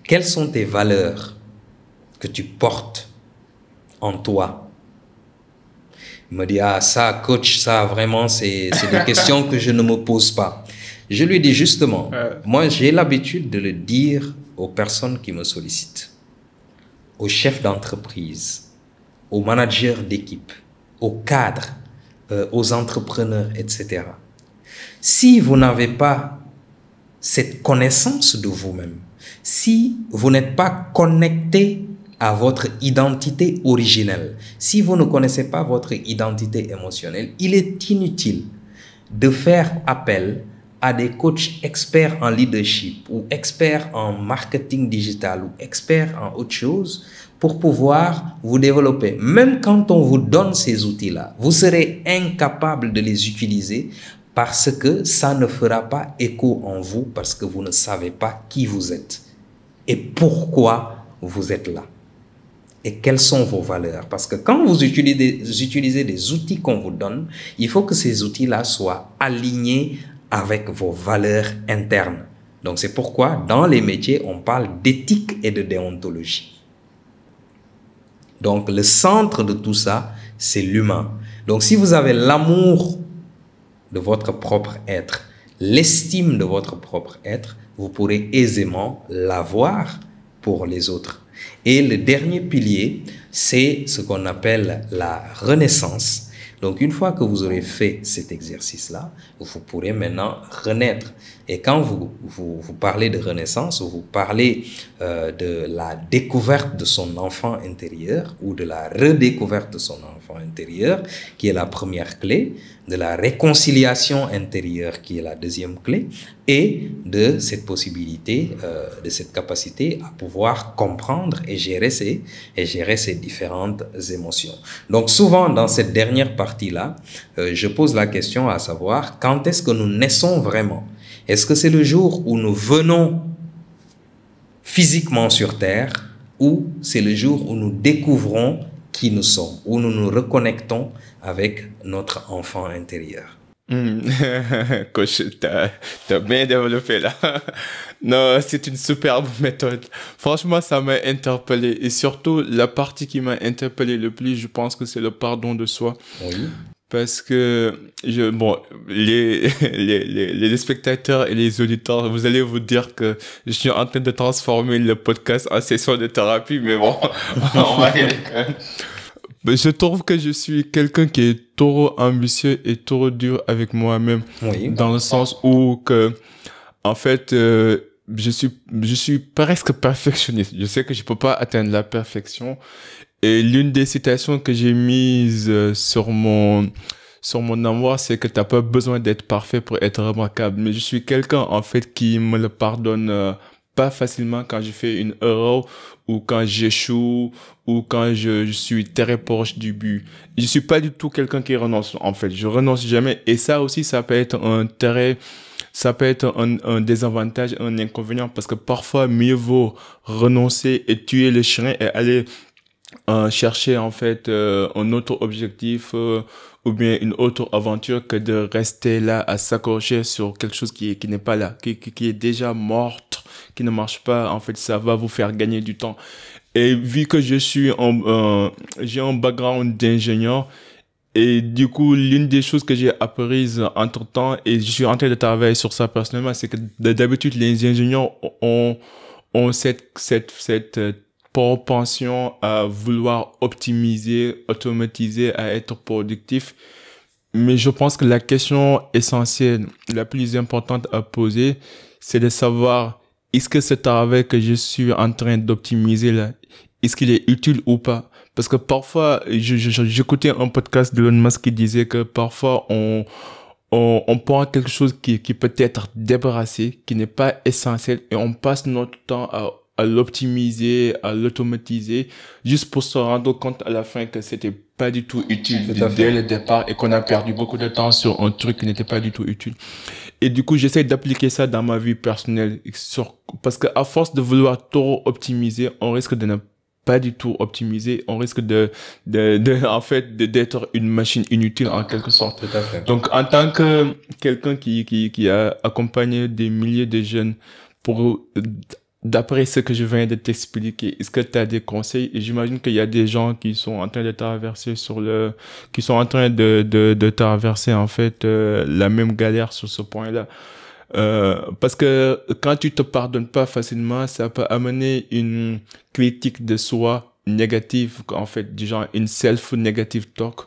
Quelles sont tes valeurs que tu portes en toi? Il me dit, ah ça coach, ça vraiment c'est des questions que je ne me pose pas. Je lui dis justement, moi j'ai l'habitude de le dire aux personnes qui me sollicitent, aux chefs d'entreprise, aux managers d'équipe, aux cadres, aux entrepreneurs, etc. Si vous n'avez pas cette connaissance de vous-même, si vous n'êtes pas connecté à votre identité originelle, si vous ne connaissez pas votre identité émotionnelle, il est inutile de faire appel à des coachs experts en leadership ou experts en marketing digital ou experts en autre chose pour pouvoir vous développer. Même quand on vous donne ces outils-là, vous serez incapable de les utiliser parce que ça ne fera pas écho en vous, parce que vous ne savez pas qui vous êtes et pourquoi vous êtes là. Et quelles sont vos valeurs? Parce que quand vous utilisez des outils qu'on vous donne, il faut que ces outils-là soient alignés avec vos valeurs internes. Donc c'est pourquoi dans les métiers, on parle d'éthique et de déontologie. Donc le centre de tout ça, c'est l'humain. Donc si vous avez l'amour de votre propre être, l'estime de votre propre être, vous pourrez aisément l'avoir pour les autres. Et le dernier pilier, c'est ce qu'on appelle la renaissance. Donc, une fois que vous aurez fait cet exercice-là, vous pourrez maintenant renaître. Et quand vous parlez de renaissance, vous parlez de la découverte de son enfant intérieur ou de la redécouverte de son enfant intérieur, qui est la première clé, de la réconciliation intérieure, qui est la deuxième clé, et de cette possibilité, de cette capacité à pouvoir comprendre et gérer ces différentes émotions. Donc souvent, dans cette dernière partie-là, je pose la question à savoir, quand est-ce que nous naissons vraiment? Est-ce que c'est le jour où nous venons physiquement sur Terre, ou c'est le jour où nous découvrons qui nous sommes, où nous nous reconnectons avec notre enfant intérieur? Coach, t'as bien développé là. Non, c'est une superbe méthode. Franchement, ça m'a interpellé. Et surtout, la partie qui m'a interpellé le plus, je pense que c'est le pardon de soi. Oui. Parce que, bon, les spectateurs et les auditeurs, vous allez vous dire que je suis en train de transformer le podcast en session de thérapie, mais bon, on va y aller quand même. Mais je trouve que je suis quelqu'un qui est trop ambitieux et trop dur avec moi-même. Oui. Dans le sens où que, en fait, je suis presque perfectionniste. Je sais que je peux pas atteindre la perfection. Et l'une des citations que j'ai mises sur mon armoire, c'est que t'as pas besoin d'être parfait pour être remarquable. Mais je suis quelqu'un, en fait, qui me le pardonne pas facilement quand je fais une erreur ou quand j'échoue ou quand je suis très proche du but. Je suis pas du tout quelqu'un qui renonce, en fait. Je renonce jamais. Et ça aussi, ça peut être un désavantage, un inconvénient, parce que parfois, mieux vaut renoncer et tuer le chien et aller chercher en fait un autre objectif ou bien une autre aventure que de rester là à s'accrocher sur quelque chose qui n'est pas là, qui est déjà morte, qui ne marche pas. En fait, ça va vous faire gagner du temps. Et vu que j'ai un background d'ingénieur, et du coup, l'une des choses que j'ai apprises entre-temps, et je suis en train de travailler sur ça personnellement, c'est que d'habitude, les ingénieurs ont cette propension à vouloir optimiser, automatiser, à être productif. Mais je pense que la question essentielle, la plus importante à poser, c'est de savoir, est-ce que ce travail que je suis en train d'optimiser là, est-ce qu'il est utile ou pas? Parce que parfois, j'écoutais un podcast d'Elon Musk qui disait que parfois on prend quelque chose qui peut être débarrassé, qui n'est pas essentiel, et on passe notre temps à l'optimiser, à l'automatiser, juste pour se rendre compte à la fin que c'était pas du tout utile dès le départ et qu'on a perdu beaucoup de temps sur un truc qui n'était pas du tout utile. Et du coup, j'essaie d'appliquer ça dans ma vie personnelle parce que à force de vouloir trop optimiser, on risque de ne pas du tout optimiser, on risque en fait, d'être une machine inutile en quelque sorte. Tout à fait. Donc, en tant que quelqu'un qui a accompagné des milliers de jeunes d'après ce que je viens de t'expliquer, est-ce que tu as des conseils? Et j'imagine qu'il y a des gens qui sont en train de traverser en fait la même galère sur ce point-là. Parce que quand tu te pardonnes pas facilement, ça peut amener une critique de soi négative, en fait, du genre une self-negative talk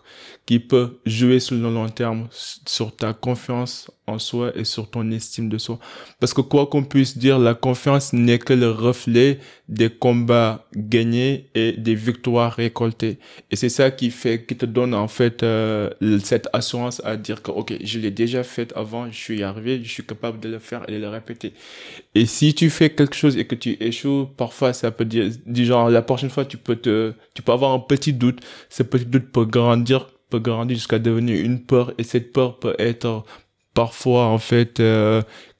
qui peut jouer sur le long terme sur ta confiance en soi et sur ton estime de soi. Parce que quoi qu'on puisse dire, la confiance n'est que le reflet des combats gagnés et des victoires récoltées. Et c'est ça qui te donne en fait cette assurance à dire que ok, je l'ai déjà fait avant, je suis arrivé, je suis capable de le faire et de le répéter. Et si tu fais quelque chose et que tu échoues, parfois ça peut dire du genre la prochaine fois tu peux avoir un petit doute, ce petit doute peut grandir jusqu'à devenir une peur, et cette peur peut être parfois en fait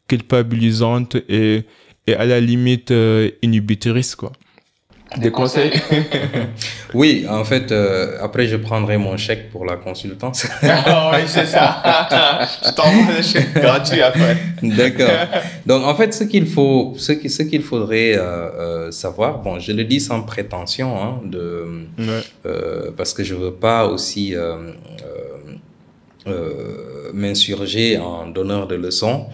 culpabilisante et à la limite inhibitrice, quoi. Des conseils? Oui, en fait, après je prendrai mon chèque pour la consultance. Ah oui, c'est ça. Je t'envoie le chèque gratuit après. D'accord. Donc en fait, ce qu'il faudrait savoir, bon, je le dis sans prétention, hein, parce que je veux pas aussi m'insurger en donneur de leçons.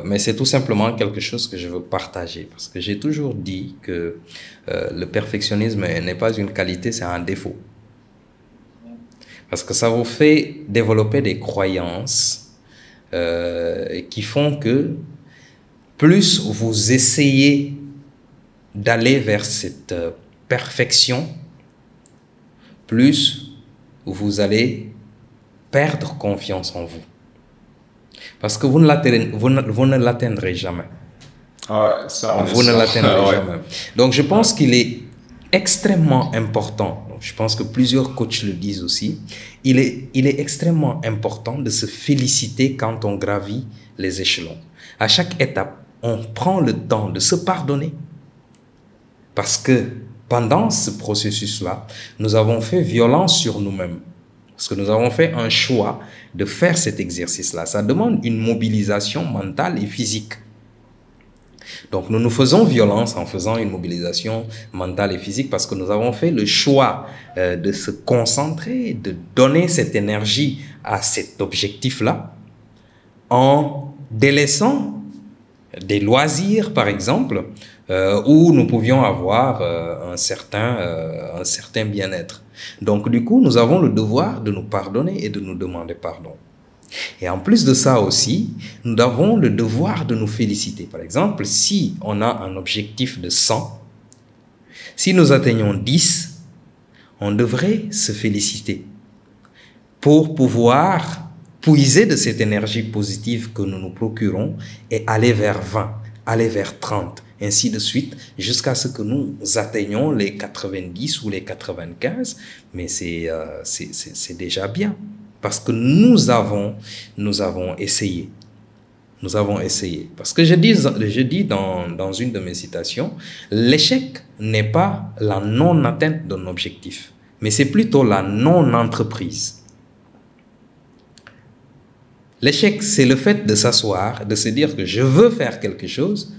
Mais c'est tout simplement quelque chose que je veux partager, parce que j'ai toujours dit que le perfectionnisme n'est pas une qualité, c'est un défaut. Parce que ça vous fait développer des croyances qui font que plus vous essayez d'aller vers cette perfection, plus vous allez perdre confiance en vous. Parce que vous ne l'atteindrez jamais. Ah, ça, vous ne l'atteindrez jamais. Donc, je pense qu'il est extrêmement important, je pense que plusieurs coachs le disent aussi, il est extrêmement important de se féliciter quand on gravit les échelons. À chaque étape, on prend le temps de se pardonner. Parce que pendant ce processus-là, nous avons fait violence sur nous-mêmes. Parce que nous avons fait un choix de faire cet exercice-là. Ça demande une mobilisation mentale et physique. Donc, nous nous faisons violence en faisant une mobilisation mentale et physique parce que nous avons fait le choix de se concentrer, de donner cette énergie à cet objectif-là en délaissant des loisirs, par exemple, où nous pouvions avoir un certain bien-être. Donc, du coup, nous avons le devoir de nous pardonner et de nous demander pardon. Et en plus de ça aussi, nous avons le devoir de nous féliciter. Par exemple, si on a un objectif de 100, si nous atteignons 10, on devrait se féliciter pour pouvoir puiser de cette énergie positive que nous nous procurons et aller vers 20, aller vers 30, ainsi de suite, jusqu'à ce que nous atteignions les 90 ou les 95, mais c'est déjà bien. Parce que nous avons essayé. Nous avons essayé. Parce que je dis dans une de mes citations, l'échec n'est pas la non-atteinte d'un objectif, mais c'est plutôt la non-entreprise. L'échec, c'est le fait de s'asseoir, de se dire que je veux faire quelque chose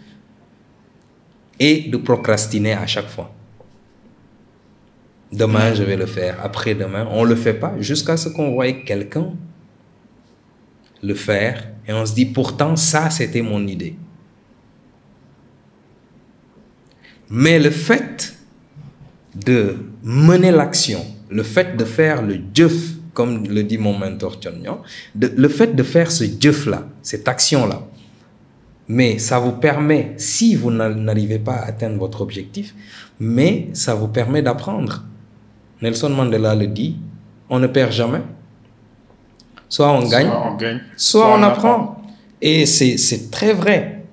et de procrastiner à chaque fois. Demain, je vais le faire. Après-demain, on ne le fait pas jusqu'à ce qu'on voie quelqu'un le faire et on se dit pourtant ça, c'était mon idée. Mais le fait de mener l'action, le fait de faire le jëf, comme le dit mon mentor Thion, le fait de faire ce jëf-là, cette action-là, mais ça vous permet, si vous n'arrivez pas à atteindre votre objectif, mais ça vous permet d'apprendre. Nelson Mandela le dit, on ne perd jamais. Soit on gagne, soit on apprend. Et c'est très vrai.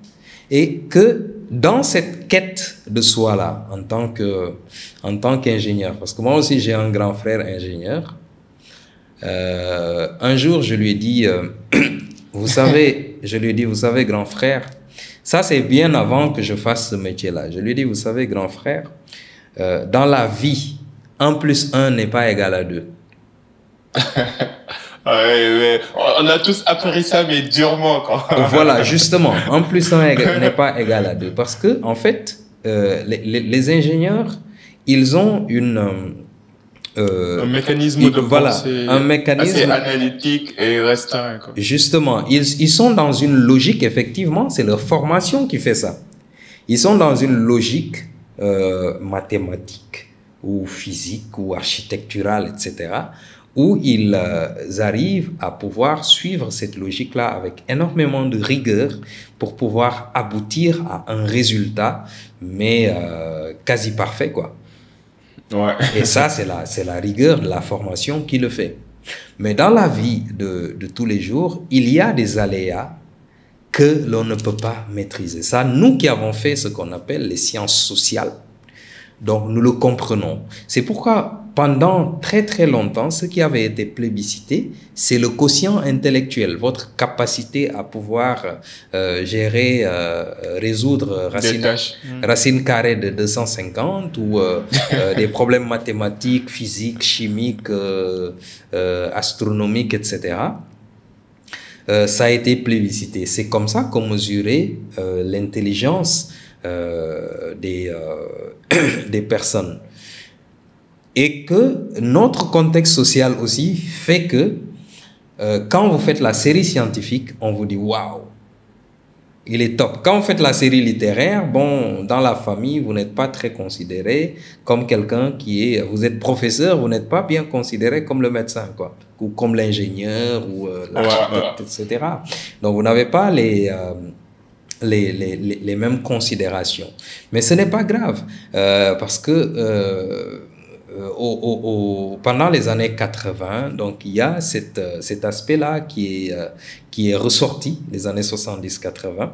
Et que dans cette quête de soi-là, en tant qu'ingénieur, parce que moi aussi j'ai un grand frère ingénieur, un jour je lui ai dit, vous savez, grand frère, ça c'est bien avant que je fasse ce métier-là. Je lui ai dit, vous savez, grand frère, dans la vie, 1 plus 1 n'est pas égal à 2. Ouais. On a tous appris ça, mais durement. Voilà, justement, 1 plus 1 n'est pas égal à 2. Parce que, en fait, les ingénieurs, ils ont un mécanisme de pensée assez analytique et restreint. Justement, ils sont dans une logique, effectivement, c'est leur formation qui fait ça. Ils sont dans une logique mathématique ou physique ou architecturale, etc., où ils arrivent à pouvoir suivre cette logique-là avec énormément de rigueur pour pouvoir aboutir à un résultat, mais quasi parfait, quoi. Ouais. Et ça, c'est la rigueur de la formation qui le fait. Mais dans la vie de tous les jours, il y a des aléas que l'on ne peut pas maîtriser. Ça, nous qui avons fait ce qu'on appelle les sciences sociales, donc nous le comprenons. C'est pourquoi pendant très très longtemps, ce qui avait été plébiscité, c'est le quotient intellectuel, votre capacité à pouvoir gérer, résoudre racine carrée de 250 ou des problèmes mathématiques, physiques, chimiques, astronomiques, etc. Ça a été plébiscité. C'est comme ça qu'on mesurait l'intelligence des personnes. Et que notre contexte social aussi fait que quand vous faites la série scientifique, on vous dit waouh, il est top. Quand vous faites la série littéraire, bon, dans la famille, vous n'êtes pas très considéré comme quelqu'un qui est... Vous êtes professeur, vous n'êtes pas bien considéré comme le médecin, quoi, ou comme l'ingénieur, ou l'architecte, etc. Donc, vous n'avez pas les mêmes considérations. Mais ce n'est pas grave, parce que pendant les années 80, donc il y a cet aspect-là qui est ressorti des années 70-80,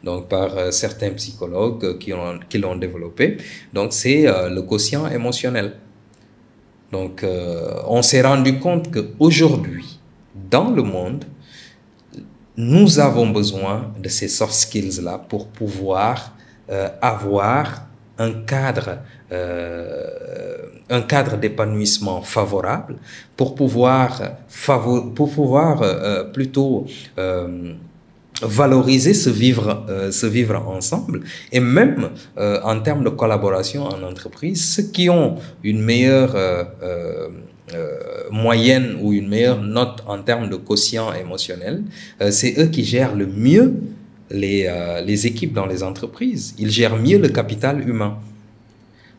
donc par certains psychologues qui l'ont développé. Donc c'est le quotient émotionnel. Donc on s'est rendu compte qu'aujourd'hui, dans le monde, nous avons besoin de ces soft skills-là pour pouvoir avoir un cadre d'épanouissement favorable pour pouvoir, plutôt valoriser ce vivre ensemble. Et même en termes de collaboration en entreprise, ceux qui ont une meilleure moyenne ou une meilleure note en termes de quotient émotionnel, c'est eux qui gèrent le mieux les équipes dans les entreprises. Ils gèrent mieux le capital humain.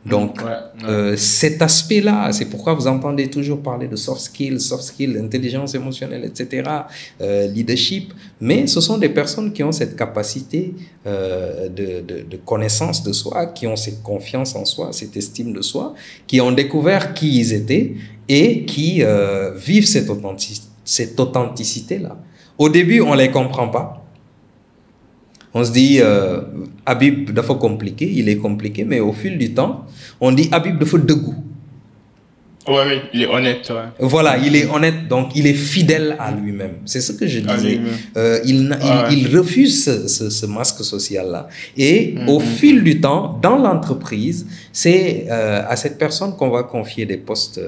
Donc, cet aspect-là, c'est pourquoi vous entendez toujours parler de soft skills, intelligence émotionnelle, etc., leadership. Mais ce sont des personnes qui ont cette capacité de connaissance de soi, qui ont cette confiance en soi, cette estime de soi, qui ont découvert qui ils étaient et qui vivent cette authenticité-là. Au début, on ne les comprend pas. On se dit, Habib, dafa compliqué, il est compliqué, mais au fil du temps, on dit Habib dafa dëggu. Oui, il est honnête. Ouais. Voilà, il est honnête, donc il est fidèle à lui-même. C'est ce que je disais. Il refuse ce masque social-là. Et au fil du temps, dans l'entreprise, c'est à cette personne qu'on va confier des postes,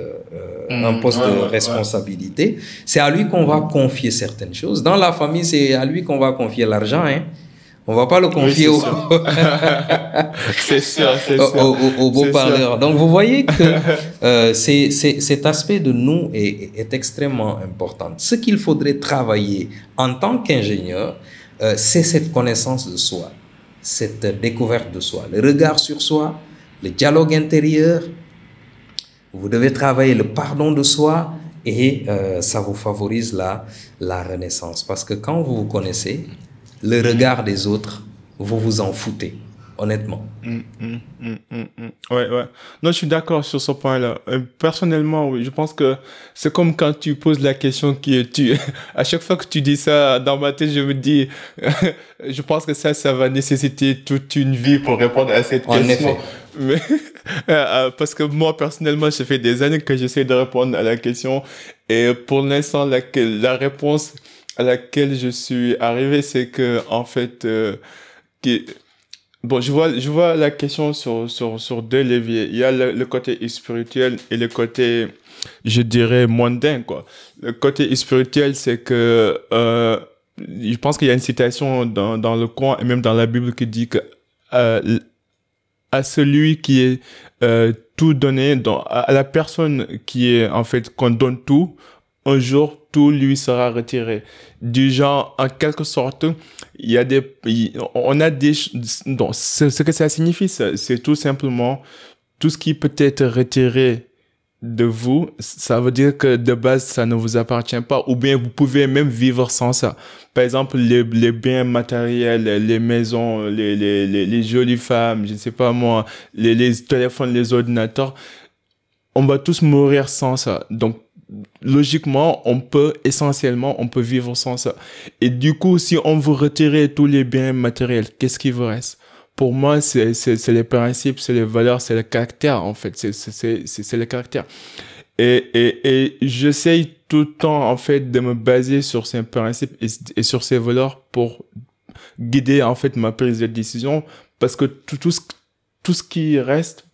un poste de responsabilité. C'est à lui qu'on va confier certaines choses. Dans la famille, c'est à lui qu'on va confier l'argent, hein. On va pas le confier au beau-parleur. Donc, vous voyez que cet aspect de nous est extrêmement important. Ce qu'il faudrait travailler en tant qu'ingénieur, c'est cette connaissance de soi, cette découverte de soi, le regard sur soi, le dialogue intérieur. Vous devez travailler le pardon de soi et ça vous favorise la renaissance. Parce que quand vous vous connaissez, le regard des autres, vous vous en foutez, honnêtement. Ouais. Non, je suis d'accord sur ce point-là. Personnellement, oui, je pense que c'est comme quand tu poses la question à chaque fois que tu dis ça, dans ma tête, je me dis, je pense que ça va nécessiter toute une vie pour répondre à cette question. En effet. Mais, parce que moi, personnellement, ça fait des années que j'essaie de répondre à la question et pour l'instant, la réponse à laquelle je suis arrivé, c'est que, en fait, bon, je vois la question sur deux leviers. Il y a le côté spirituel et le côté, je dirais, mondain, quoi. Le côté spirituel, c'est que, je pense qu'il y a une citation dans le Coran et même dans la Bible qui dit que, à celui qui est, tout donné, à la personne qui est, en fait, qu'on donne tout, un jour, tout lui sera retiré. Du genre, en quelque sorte, donc, ce que ça signifie, c'est tout simplement, tout ce qui peut être retiré de vous, ça veut dire que de base, ça ne vous appartient pas, ou bien vous pouvez même vivre sans ça. Par exemple, les biens matériels, les maisons, les jolies femmes, je ne sais pas moi, les téléphones, les ordinateurs, on va tous mourir sans ça. Donc, logiquement, on peut vivre sans ça. Et du coup, si on vous retire tous les biens matériels, qu'est-ce qui vous reste? Pour moi, c'est les principes, c'est les valeurs, c'est le caractère, en fait. C'est le caractère. Et j'essaye tout le temps, en fait, de me baser sur ces principes et sur ces valeurs pour guider, en fait, ma prise de décision. Parce que tout ce qui reste,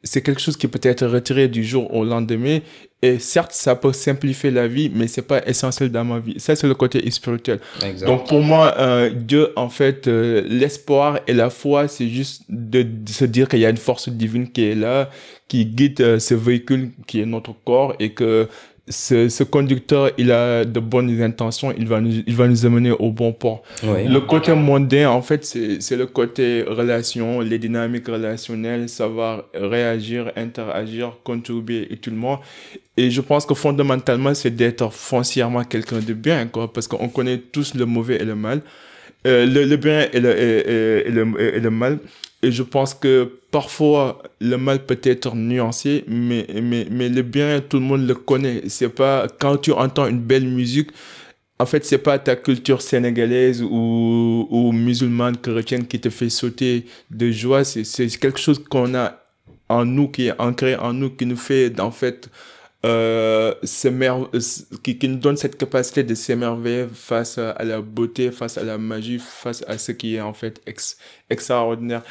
c'est quelque chose qui peut être retiré du jour au lendemain. Et certes, ça peut simplifier la vie, mais c'est pas essentiel dans ma vie. Ça, c'est le côté spirituel. Exact. Donc, pour moi, Dieu, en fait, l'espoir et la foi, c'est juste de se dire qu'il y a une force divine qui est là, qui guide ce véhicule qui est notre corps et que ce conducteur, il a de bonnes intentions, il va nous amener au bon port. Oui. Le côté mondain, en fait, c'est le côté relation, les dynamiques relationnelles, savoir réagir, interagir, contribuer utilement. Et je pense que fondamentalement, c'est d'être foncièrement quelqu'un de bien, quoi, parce qu'on connaît tous le mauvais et le mal, le bien et le mal. Et je pense que parfois, le mal peut être nuancé, mais le bien, tout le monde le connaît. C'est pas, quand tu entends une belle musique, en fait, c'est pas ta culture sénégalaise ou musulmane, chrétienne qui te fait sauter de joie. C'est quelque chose qu'on a en nous, qui est ancré en nous, qui nous fait, en fait, qui nous donne cette capacité de s'émerveiller face à la beauté, face à la magie, face à ce qui est en fait extraordinaire.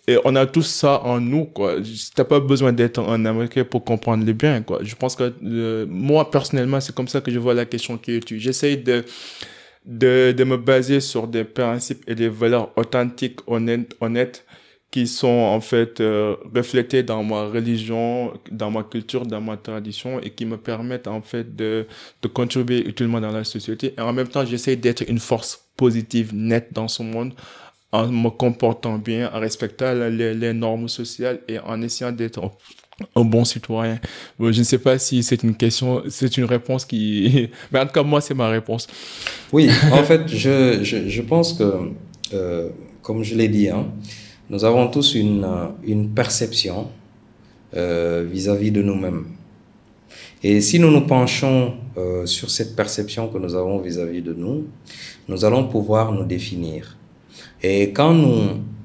Et on a tout ça en nous, quoi. T'as pas besoin d'être un Américain pour comprendre le bien, quoi. Je pense que moi, personnellement, c'est comme ça que je vois la question qui est tue. J'essaye de me baser sur des principes et des valeurs authentiques, honnêtes, qui sont en fait reflétés dans ma religion, dans ma culture, dans ma tradition et qui me permettent en fait de contribuer utilement dans la société. Et en même temps, j'essaie d'être une force positive, nette dans ce monde, en me comportant bien, en respectant les normes sociales et en essayant d'être un bon citoyen. Bon, je ne sais pas si c'est une question, c'est une réponse qui... Mais en tout cas, moi, c'est ma réponse. Oui, en fait, je pense que, comme je l'ai dit, hein, nous avons tous une perception vis-à-vis de nous-mêmes. Et si nous nous penchons sur cette perception que nous avons vis-à-vis de nous, nous allons pouvoir nous définir. Et quand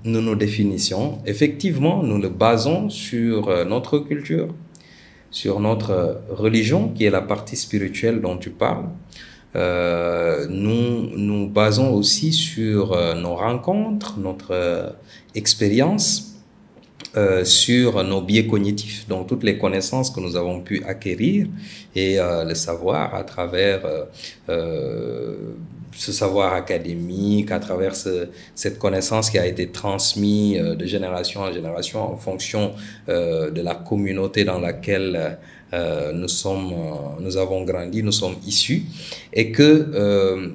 nous définissons, effectivement, nous le basons sur notre culture, sur notre religion, qui est la partie spirituelle dont tu parles. Nous basons aussi sur nos rencontres, notre expérience, sur nos biais cognitifs, donc toutes les connaissances que nous avons pu acquérir et le savoir à travers ce savoir académique, à travers cette connaissance qui a été transmise de génération en génération en fonction de la communauté dans laquelle nous avons grandi, nous sommes issus, et que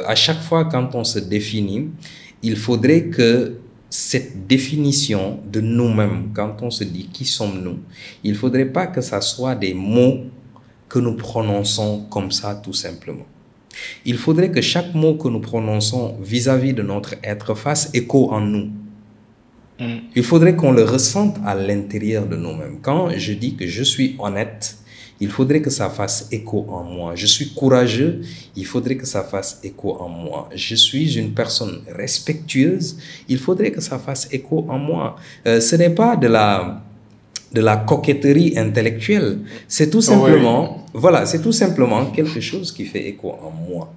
à chaque fois quand on se définit, il faudrait que cette définition de nous-mêmes, quand on se dit qui sommes-nous, il ne faudrait pas que ça soit des mots que nous prononçons comme ça tout simplement. Il faudrait que chaque mot que nous prononçons vis-à-vis de notre être fasse écho en nous. Il faudrait qu'on le ressente à l'intérieur de nous-mêmes. Quand je dis que je suis honnête, il faudrait que ça fasse écho en moi. Je suis courageux, il faudrait que ça fasse écho en moi. Je suis une personne respectueuse, il faudrait que ça fasse écho en moi. Ce n'est pas de la coquetterie intellectuelle. C'est tout simplement, voilà, c'est tout simplement quelque chose qui fait écho en moi.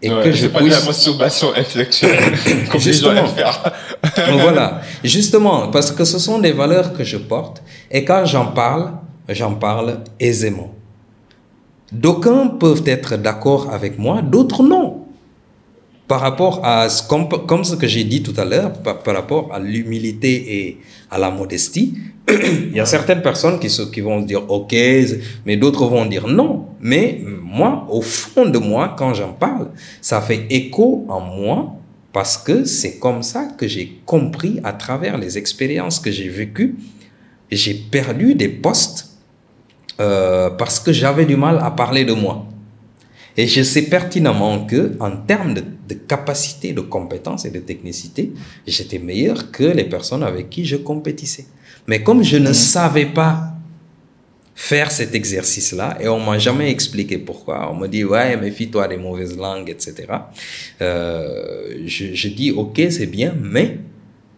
Et que je pas de la masturbation intellectuelle comme justement, les gens aiment faire. Voilà, justement, parce que ce sont des valeurs que je porte et quand j'en parle aisément. D'aucuns peuvent être d'accord avec moi, d'autres non. Par rapport à, comme ce que j'ai dit tout à l'heure, par rapport à l'humilité et à la modestie, il y a certaines personnes qui vont se dire ok, mais d'autres vont dire non. Mais moi, au fond de moi, quand j'en parle, ça fait écho en moi parce que c'est comme ça que j'ai compris à travers les expériences que j'ai vécues. J'ai perdu des postes parce que j'avais du mal à parler de moi. Et je sais pertinemment que, en termes de capacité, de compétence et de technicité, j'étais meilleur que les personnes avec qui je compétissais. Mais comme je ne savais pas faire cet exercice-là, et on m'a jamais expliqué pourquoi, on me dit, ouais, méfie-toi des mauvaises langues, etc. Je dis, ok, c'est bien, mais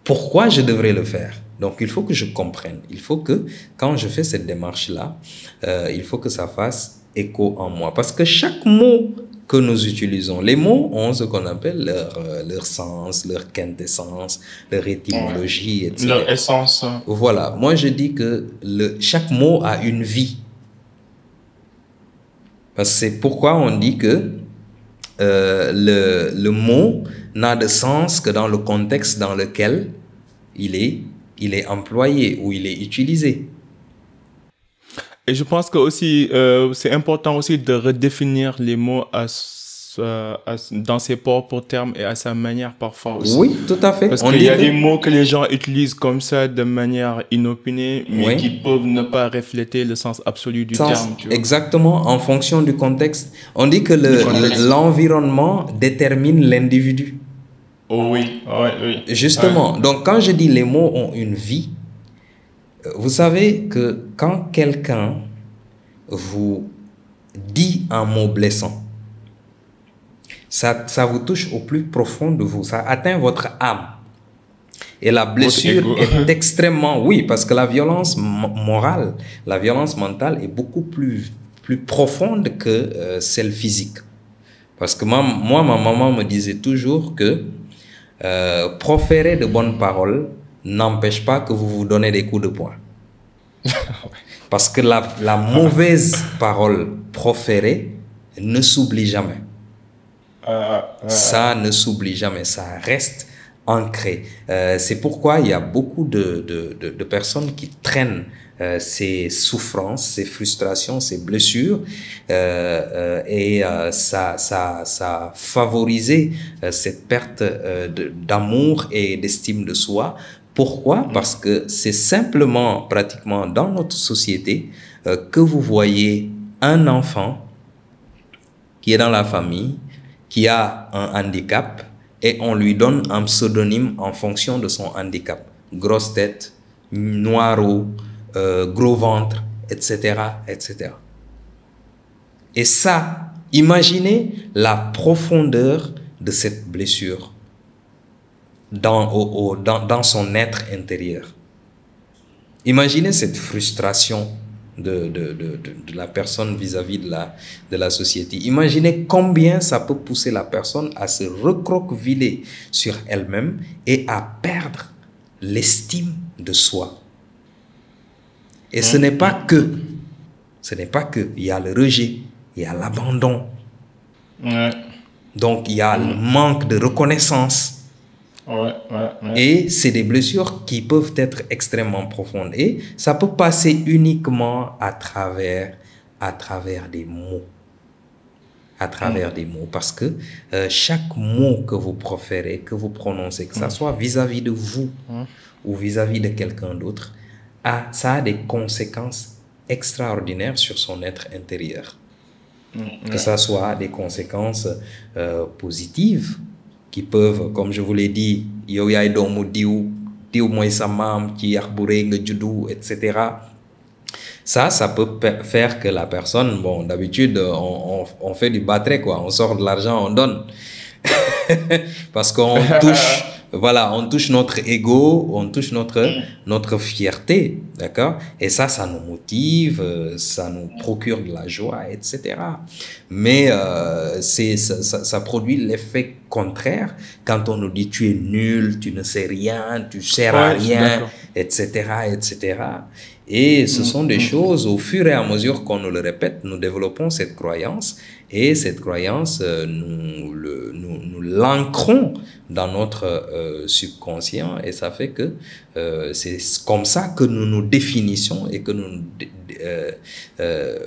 pourquoi je devrais le faire? Donc, il faut que je comprenne. Il faut que, quand je fais cette démarche-là, il faut que ça fasse écho en moi. Parce que chaque mot que nous utilisons, les mots ont ce qu'on appelle leur sens, leur quintessence, leur étymologie, etc. Leur essence. Voilà. Moi, je dis que chaque mot a une vie. Parce que c'est pourquoi on dit que le mot n'a de sens que dans le contexte dans lequel il est employé ou il est utilisé. Et je pense que aussi, c'est important aussi de redéfinir les mots dans ses propres termes et à sa manière parfois aussi. Oui, tout à fait. Parce qu'il y a des mots que les gens utilisent comme ça de manière inopinée, mais qui peuvent ne pas refléter le sens absolu du terme. Tu vois. Exactement, en fonction du contexte. On dit que l'environnement détermine l'individu. Oh oui, oui. Justement, donc quand je dis les mots ont une vie, vous savez que quand quelqu'un vous dit un mot blessant, ça vous touche au plus profond de vous, ça atteint votre âme. Et la Votre blessure ego. est extrêmement... Oui, parce que la violence morale, la violence mentale est beaucoup plus profonde que celle physique. Parce que moi, ma maman me disait toujours que proférer de bonnes paroles n'empêche pas que vous vous donnez des coups de poing. Parce que la mauvaise parole proférée ne s'oublie jamais. Ça ne s'oublie jamais, ça reste ancré. C'est pourquoi il y a beaucoup de personnes qui traînent ces souffrances, ces frustrations, ces blessures et ça a favorisé cette perte d'amour et d'estime de soi. Pourquoi? Parce que c'est simplement, pratiquement dans notre société, que vous voyez un enfant qui est dans la famille, qui a un handicap, et on lui donne un pseudonyme en fonction de son handicap. Grosse tête, noiro, gros ventre, etc., etc. Et ça, imaginez la profondeur de cette blessure dans son être intérieur. Imaginez cette frustration de la personne vis-à-vis de la société. Imaginez combien ça peut pousser la personne à se recroqueviller sur elle-même et à perdre l'estime de soi. Et ce n'est pas que. Il y a le rejet, il y a l'abandon. Ouais. Donc, il y a le manque de reconnaissance. Et c'est des blessures qui peuvent être extrêmement profondes. Et ça peut passer uniquement à travers des mots. À travers des mots. Parce que chaque mot que vous proférez, que vous prononcez, que ça soit vis-à-vis de vous ou vis-à-vis de quelqu'un d'autre, ça a des conséquences extraordinaires sur son être intérieur. Que ça soit des conséquences positives, qui peuvent, comme je vous l'ai dit, etc. Ça peut faire que la personne, bon, d'habitude, on fait du battre, quoi. On sort de l'argent, on donne. Parce qu'on touche, voilà, on touche notre ego, on touche notre fierté, d'accord? Et ça nous motive, ça nous procure de la joie, etc. Mais ça produit l'effet contraire quand on nous dit tu es nul, tu ne sais rien, tu sers à rien, etc., etc. Et ce sont des choses, au fur et à mesure qu'on nous le répète, nous développons cette croyance, et cette croyance, nous l'ancrons dans notre subconscient, et ça fait que c'est comme ça que nous nous définissons et que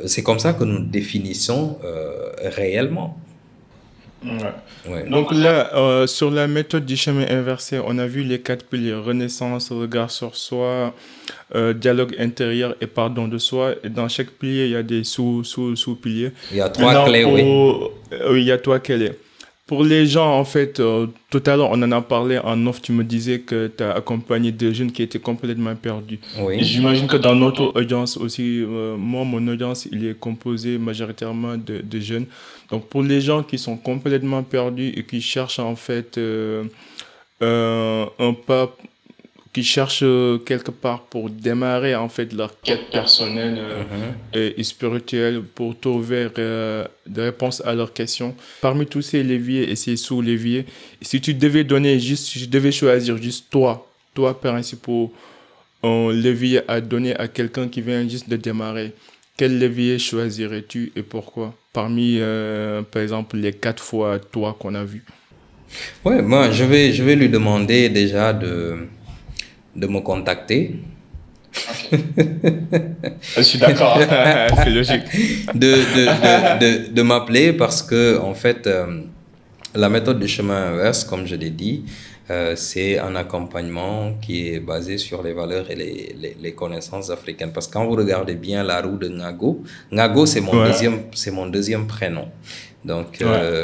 c'est comme ça que nous définissons réellement. Ouais. Donc là, sur la méthode du chemin inversé, on a vu les 4 piliers: renaissance, regard sur soi, dialogue intérieur et pardon de soi. Et dans chaque pilier, il y a des sous-piliers. Il y a 3 clés, oui. Oui, il y a 3 clés. Pour les gens, en fait, tout à l'heure, on en a parlé en off, tu me disais que tu as accompagné des jeunes qui étaient complètement perdus. Oui. Et j'imagine que dans notre audience aussi, moi, mon audience, il est composé majoritairement de jeunes. Donc, pour les gens qui sont complètement perdus et qui cherchent, en fait, un pas, qui cherchent quelque part pour démarrer, en fait, leur quête personnelle et spirituelle pour trouver des réponses à leurs questions. Parmi tous ces leviers et ces sous-leviers, si tu devais choisir juste toi principal, un levier à donner à quelqu'un qui vient juste de démarrer, quel levier choisirais-tu et pourquoi? Parmi, par exemple, les 4 fois toi qu'on a vu. Ouais, moi, je vais lui demander déjà de me contacter. Je suis d'accord, c'est logique. de m'appeler parce que, en fait, la méthode du chemin inverse, comme je l'ai dit, c'est un accompagnement qui est basé sur les valeurs et les connaissances africaines. Parce que quand vous regardez bien la roue de Ngago, c'est mon deuxième prénom. Donc,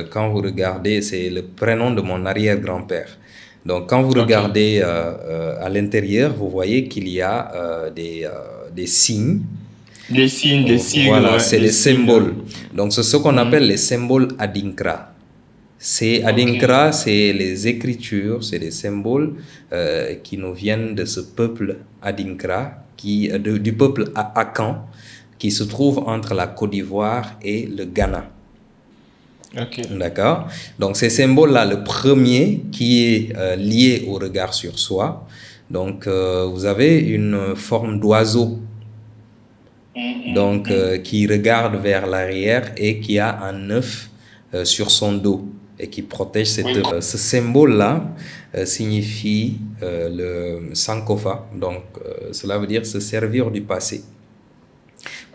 quand vous regardez, c'est le prénom de mon arrière-grand-père. Donc, quand vous regardez à l'intérieur, vous voyez qu'il y a des signes. Des signes. Voilà, c'est les symboles. Donc, c'est ce qu'on appelle les symboles Adinkra. C'est Adinkra, c'est les écritures, c'est les symboles qui nous viennent de ce peuple Adinkra, du peuple Akan, qui se trouve entre la Côte d'Ivoire et le Ghana. D'accord? Donc ces symboles-là, le premier qui est lié au regard sur soi, donc vous avez une forme d'oiseau, donc qui regarde vers l'arrière et qui a un œuf sur son dos et qui protège cet œuf. Ce symbole-là signifie le Sankofa, donc cela veut dire se servir du passé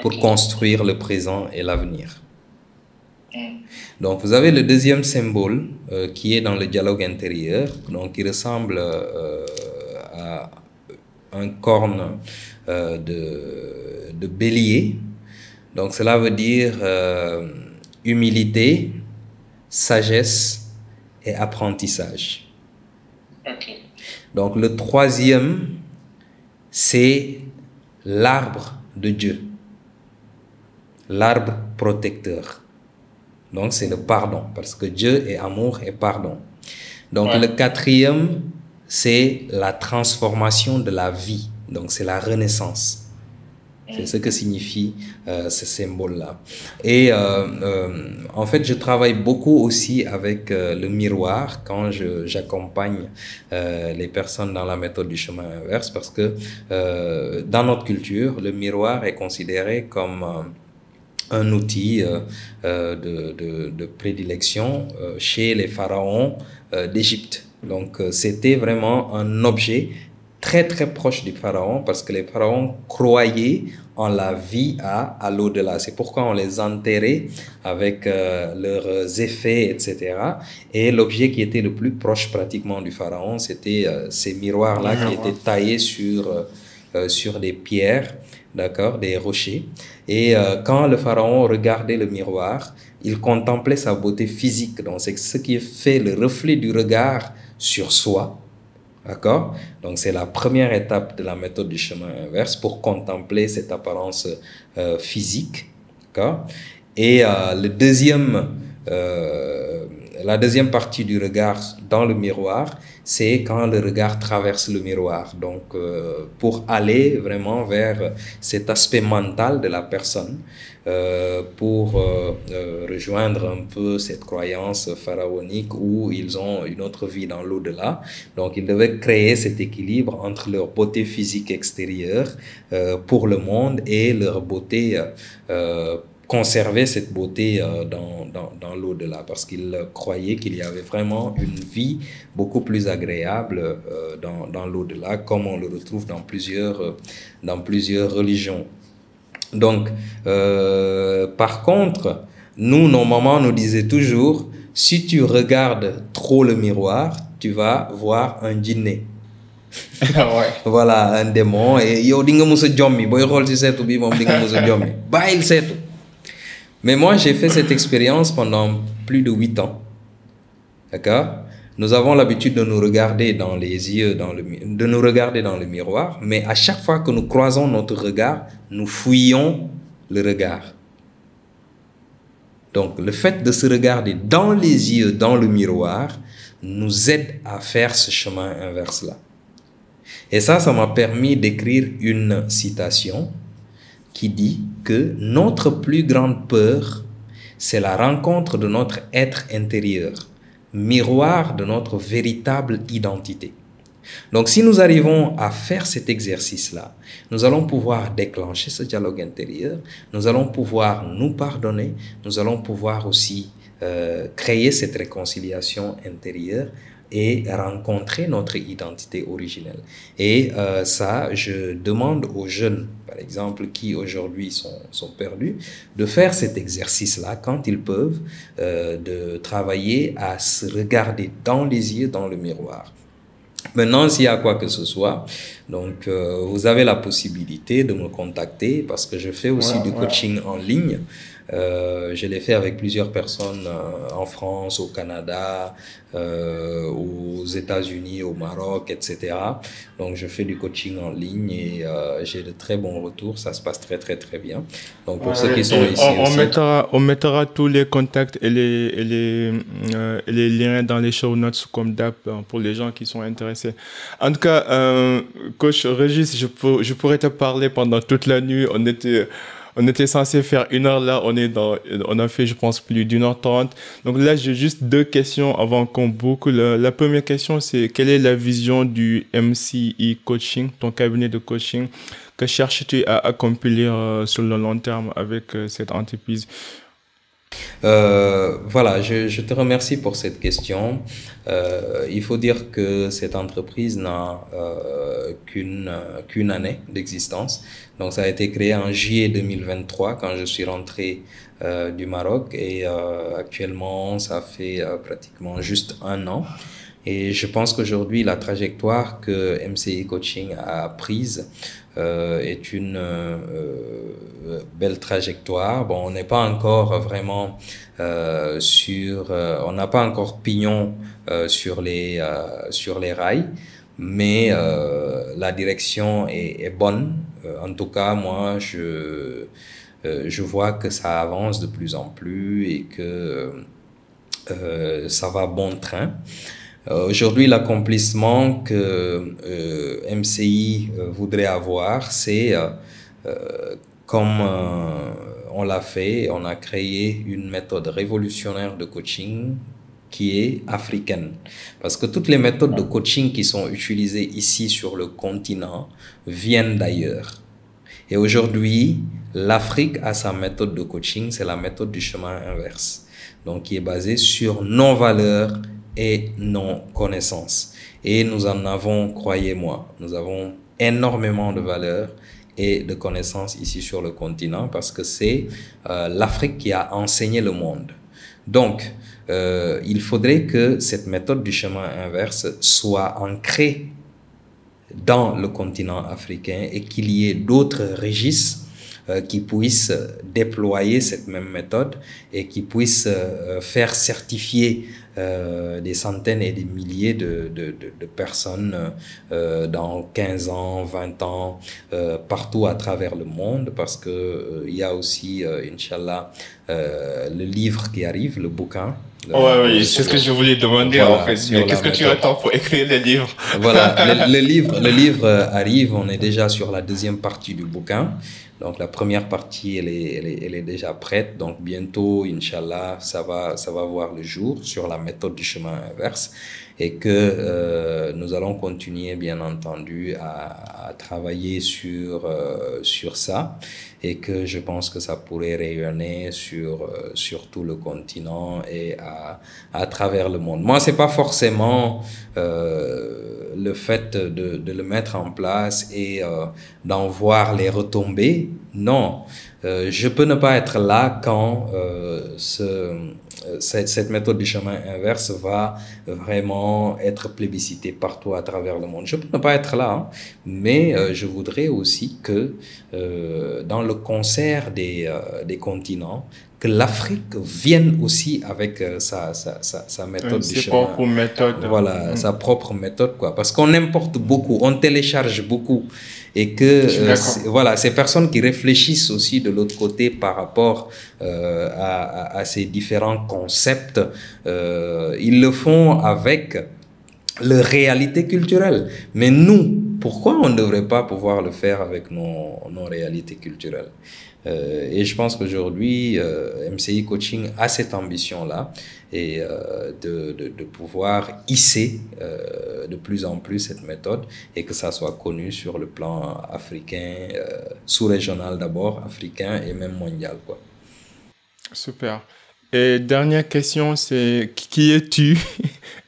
pour construire le présent et l'avenir. Donc vous avez le deuxième symbole qui est dans le dialogue intérieur, donc qui ressemble à un corne de bélier. Donc cela veut dire humilité, sagesse et apprentissage. Donc le troisième, c'est l'arbre de Dieu, l'arbre protecteur. Donc c'est le pardon, parce que Dieu est amour et pardon. Donc le quatrième, c'est la transformation de la vie, donc c'est la renaissance. C'est ce que signifie ce symbole-là. Et en fait, je travaille beaucoup aussi avec le miroir quand j'accompagne les personnes dans la méthode du chemin inverse, parce que dans notre culture, le miroir est considéré comme un outil de prédilection chez les pharaons d'Égypte. Donc, c'était vraiment un objet très très proche du pharaon, parce que les pharaons croyaient en la vie à l'au-delà. C'est pourquoi on les enterrait avec leurs effets, etc. Et l'objet qui était le plus proche pratiquement du pharaon, c'était ces miroirs-là qui étaient taillés sur des pierres, d'accord, des rochers. Et quand le pharaon regardait le miroir, il contemplait sa beauté physique. Donc c'est ce qui fait le reflet du regard sur soi. D'accord? Donc c'est la première étape de la méthode du chemin inverse pour contempler cette apparence physique. D'accord? Et la deuxième partie du regard dans le miroir, c'est quand le regard traverse le miroir. Donc pour aller vraiment vers cet aspect mental de la personne, pour rejoindre un peu cette croyance pharaonique où ils ont une autre vie dans l'au-delà. Donc ils devaient créer cet équilibre entre leur beauté physique extérieure pour le monde et leur beauté conserver cette beauté dans l'au-delà, parce qu'ils croyaient qu'il y avait vraiment une vie beaucoup plus agréable dans l'au-delà, comme on le retrouve dans plusieurs religions. Donc, par contre, nos mamans nous disaient toujours, si tu regardes trop le miroir, tu vas voir un djinné. Voilà, un démon. Et yo, dinga musa jommi, boy xol ci setu bi mom dinga musa jommi. Bayil setu. Mais moi, j'ai fait cette expérience pendant plus de 8 ans. D'accord? Nous avons l'habitude de nous regarder dans les yeux, de nous regarder dans le miroir, mais à chaque fois que nous croisons notre regard, nous fouillons le regard. Donc, le fait de se regarder dans les yeux, dans le miroir, nous aide à faire ce chemin inverse-là. Et ça m'a permis d'écrire une citation qui dit que notre plus grande peur, c'est la rencontre de notre être intérieur, miroir de notre véritable identité. Donc, si nous arrivons à faire cet exercice-là, nous allons pouvoir déclencher ce dialogue intérieur, nous allons pouvoir nous pardonner, nous allons pouvoir aussi créer cette réconciliation intérieure et rencontrer notre identité originelle. Et ça, je demande aux jeunes, par exemple, qui aujourd'hui sont perdus, de faire cet exercice-là quand ils peuvent, de travailler à se regarder dans les yeux, dans le miroir. Maintenant, s'il y a quoi que ce soit, Donc, vous avez la possibilité de me contacter parce que je fais aussi du coaching en ligne. Je l'ai fait avec plusieurs personnes en France, au Canada, aux États-Unis, au Maroc, etc. Donc, je fais du coaching en ligne et j'ai de très bons retours. Ça se passe très, très, très bien. Donc, pour ceux qui sont ici aussi... On mettra tous les contacts et les liens dans les show notes comme d'hab pour les gens qui sont intéressés. En tout cas, coach Régis, je pourrais te parler pendant toute la nuit. On était censé faire 1 heure là, on a fait, je pense, plus d'1 h 30. Donc là, j'ai juste 2 questions avant qu'on boucle. La première question, c'est quelle est la vision du MCE Coaching, ton cabinet de coaching? Que cherches-tu à accomplir sur le long terme avec cette entreprise? Voilà, je te remercie pour cette question. Il faut dire que cette entreprise n'a qu'une année d'existence. Donc, ça a été créé en juillet 2023 quand je suis rentré du Maroc et actuellement, ça fait pratiquement juste 1 an. Et je pense qu'aujourd'hui, la trajectoire que MCE Coaching a prise est une belle trajectoire. Bon, on n'est pas encore vraiment on n'a pas encore pignon sur les rails, mais la direction est bonne. En tout cas, moi, je vois que ça avance de plus en plus et que ça va bon train. Aujourd'hui, l'accomplissement que MCI voudrait avoir, c'est comme on l'a fait, on a créé une méthode révolutionnaire de coaching qui est africaine. Parce que toutes les méthodes de coaching qui sont utilisées ici sur le continent viennent d'ailleurs. Et aujourd'hui, l'Afrique a sa méthode de coaching, c'est la méthode du chemin inverse. Donc, qui est basée sur nos valeurs et nos connaissances. Et nous en avons, croyez-moi, nous avons énormément de valeurs et de connaissances ici sur le continent parce que c'est l'Afrique qui a enseigné le monde. Donc, il faudrait que cette méthode du chemin inverse soit ancrée dans le continent africain et qu'il y ait d'autres registres qui puissent déployer cette même méthode et qui puissent faire certifier des centaines et des milliers de personnes dans 15 ans, 20 ans, partout à travers le monde, parce que il y a aussi, Inch'Allah, le livre qui arrive, le bouquin. Oui, c'est ce que je voulais demander en fait. Mais qu'est-ce que tu attends pour écrire le livre? Voilà, le livre arrive, on est déjà sur la deuxième partie du bouquin. Donc la première partie, elle est déjà prête. Donc bientôt, Inch'Allah, ça va voir le jour sur la méthode du chemin inverse et que nous allons continuer, bien entendu, à travailler sur ça et que je pense que ça pourrait rayonner sur tout le continent et à travers le monde. Moi, c'est pas forcément le fait de le mettre en place et d'en voir les retombées. Non, je peux ne pas être là quand cette méthode du chemin inverse va vraiment être plébiscitée partout à travers le monde. Je peux ne pas être là, hein, mais je voudrais aussi que dans le concert des continents, que l'Afrique vienne aussi avec sa méthode du chemin. Sa propre méthode. Voilà, sa propre méthode, quoi. Parce qu'on importe beaucoup, on télécharge beaucoup. Et que voilà, ces personnes qui réfléchissent aussi de l'autre côté par rapport à ces différents concepts, ils le font avec leur réalité culturelle. Mais nous, pourquoi on ne devrait pas pouvoir le faire avec nos réalités culturelles? Et je pense qu'aujourd'hui, MCI Coaching a cette ambition-là et de pouvoir hisser de plus en plus cette méthode et que ça soit connu sur le plan africain, sous-régional d'abord, africain et même mondial, quoi. Super. Et dernière question, c'est qui es-tu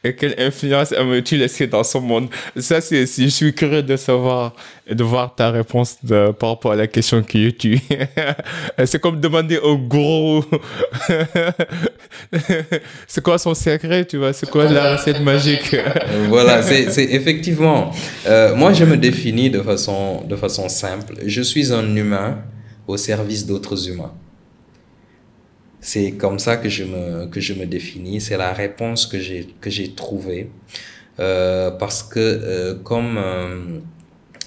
et quelle influence aimerais-tu laisser dans ce monde? Ça, je suis curieux de savoir et de voir ta réponse par rapport à la question qui es-tu. C'est comme demander au gourou c'est quoi son secret, tu vois, c'est quoi la recette magique? Voilà, c'est effectivement. Moi, je me définis de façon simple. Je suis un humain au service d'autres humains. C'est comme ça que je me définis. C'est la réponse que j'ai trouvée. Parce que, comme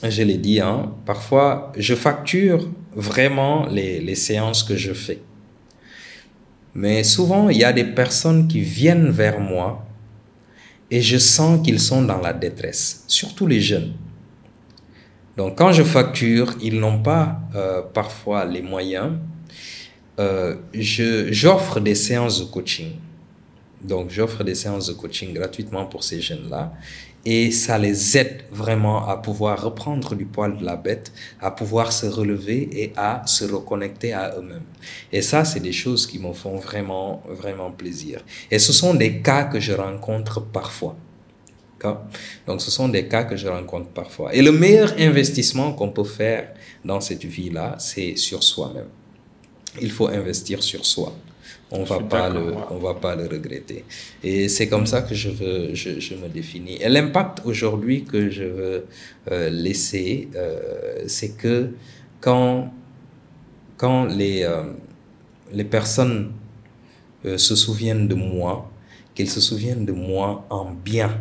je l'ai dit, hein, parfois, je facture vraiment les séances que je fais. Mais souvent, il y a des personnes qui viennent vers moi et je sens qu'ils sont dans la détresse, surtout les jeunes. Donc, quand je facture, ils n'ont pas parfois les moyens. J'offre des séances de coaching. Donc, j'offre des séances de coaching gratuitement pour ces jeunes-là. Et ça les aide vraiment à pouvoir reprendre du poil de la bête, à pouvoir se relever et à se reconnecter à eux-mêmes. Et ça, c'est des choses qui me font vraiment, vraiment plaisir. Et ce sont des cas que je rencontre parfois. Donc, ce sont des cas que je rencontre parfois. Et le meilleur investissement qu'on peut faire dans cette vie-là, c'est sur soi-même. Il faut investir sur soi. On va pas le regretter. Et c'est comme ça que je me définis. Et l'impact aujourd'hui que je veux laisser, c'est que quand les personnes se souviennent de moi, qu'ils se souviennent de moi en bien,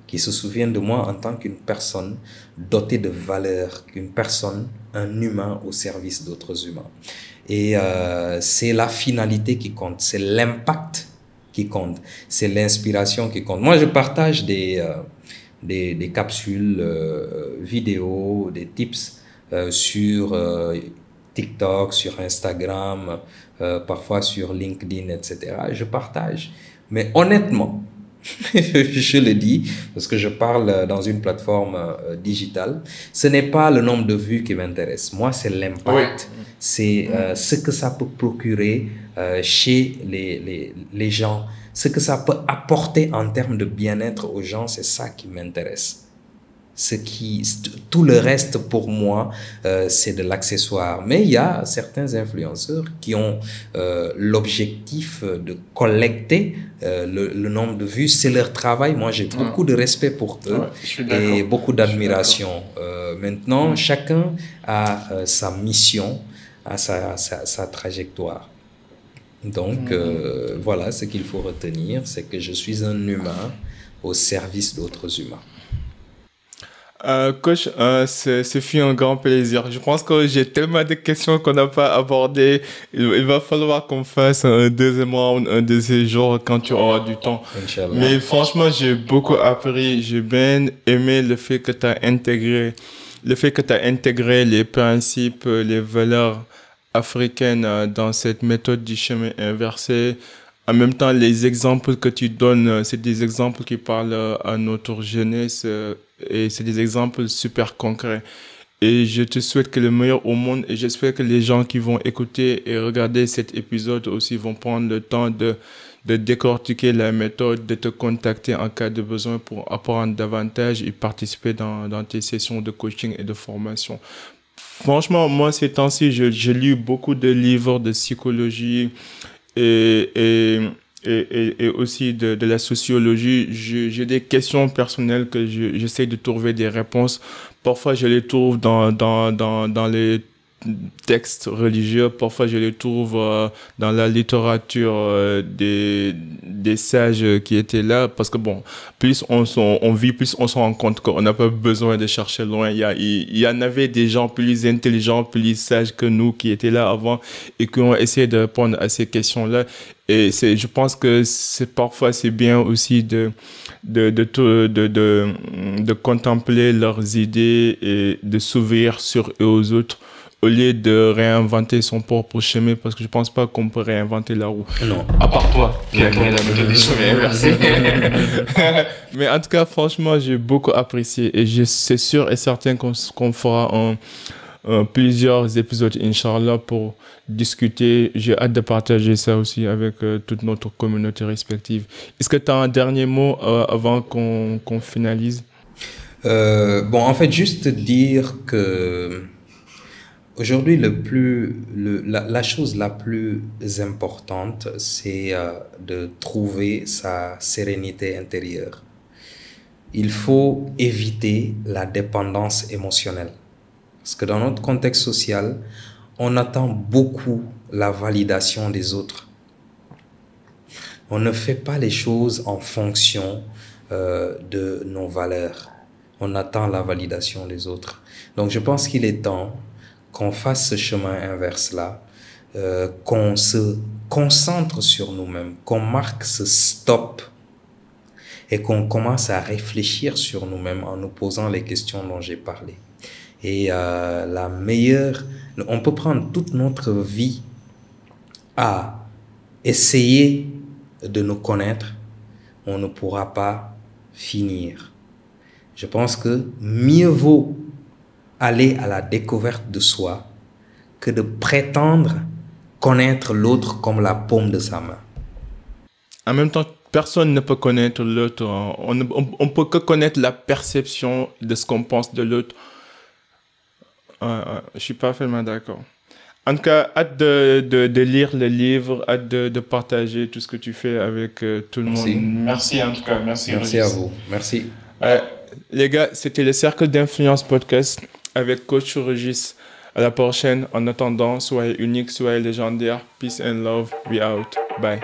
qu'ils se souviennent de moi en tant qu'une personne dotée de valeurs, qu'une personne, un humain au service d'autres humains. Et c'est la finalité qui compte, c'est l'impact qui compte, c'est l'inspiration qui compte. Moi, je partage des capsules vidéo, des tips sur TikTok, sur Instagram, parfois sur LinkedIn, etc. Je partage. Mais honnêtement, je le dis parce que je parle dans une plateforme digitale, ce n'est pas le nombre de vues qui m'intéresse. Moi, c'est l'impact. Oui. C'est ce que ça peut procurer chez les gens, ce que ça peut apporter en termes de bien-être aux gens, c'est ça qui m'intéresse. Tout le reste pour moi, c'est de l'accessoire. Mais il y a certains influenceurs qui ont l'objectif de collecter le nombre de vues. C'est leur travail. Moi, j'ai beaucoup de respect pour eux et beaucoup d'admiration. Maintenant, chacun a sa mission, a sa trajectoire. Donc, voilà, ce qu'il faut retenir, c'est que je suis un humain au service d'autres humains. Coach, ce fut un grand plaisir. Je pense que j'ai tellement de questions qu'on n'a pas abordées. Il va falloir qu'on fasse un deuxième round, un de ces jours quand tu auras du temps. Inch'Allah. Mais franchement, j'ai beaucoup appris. J'ai bien aimé le fait que tu as intégré les principes, les valeurs africaines dans cette méthode du chemin inversé. En même temps, les exemples que tu donnes, c'est des exemples qui parlent à notre jeunesse et c'est des exemples super concrets. Et je te souhaite que le meilleur au monde et j'espère que les gens qui vont écouter et regarder cet épisode aussi vont prendre le temps de décortiquer la méthode, de te contacter en cas de besoin pour apprendre davantage et participer dans tes sessions de coaching et de formation. Franchement, moi, ces temps-ci, j'ai lu beaucoup de livres de psychologie et aussi de la sociologie. J'ai des questions personnelles que j'essaie de trouver des réponses. Parfois, je les trouve dans les textes religieux. Parfois, je les trouve dans la littérature des sages qui étaient là. Parce que bon, plus on vit, plus on se rend compte qu'on n'a pas besoin de chercher loin. Il y en avait des gens plus intelligents, plus sages que nous qui étaient là avant et qui ont essayé de répondre à ces questions-là. Et je pense que parfois c'est bien aussi de contempler leurs idées et de s'ouvrir sur eux aux autres au lieu de réinventer son propre chemin, parce que je pense pas qu'on peut réinventer la roue. Non. À part toi, qui a créé la méthode du chemin inversé. Mais en tout cas, franchement, j'ai beaucoup apprécié et c'est sûr et certain qu'on fera plusieurs épisodes, Inch'Allah, pour discuter. J'ai hâte de partager ça aussi avec toute notre communauté respective. Est-ce que tu as un dernier mot avant qu'on finalise? Bon, en fait, juste dire que aujourd'hui, la chose la plus importante, c'est de trouver sa sérénité intérieure. Il faut éviter la dépendance émotionnelle. Parce que dans notre contexte social, on attend beaucoup la validation des autres. On ne fait pas les choses en fonction de nos valeurs. On attend la validation des autres. Donc je pense qu'il est temps qu'on fasse ce chemin inverse-là, qu'on se concentre sur nous-mêmes, qu'on marque ce stop et qu'on commence à réfléchir sur nous-mêmes en nous posant les questions dont j'ai parlé. Et on peut prendre toute notre vie à essayer de nous connaître, on ne pourra pas finir. Je pense que mieux vaut aller à la découverte de soi que de prétendre connaître l'autre comme la paume de sa main. En même temps, personne ne peut connaître l'autre. On peut que connaître la perception de ce qu'on pense de l'autre. Je suis parfaitement d'accord. En tout cas, hâte de lire le livre, hâte de partager tout ce que tu fais avec tout le monde. Merci en tout cas. Merci à vous. Merci. Les gars, c'était le Cercle d'Influence Podcast avec Coach Régis. À la prochaine. En attendant, soyez unique, soyez légendaire. Peace and love. We out. Bye.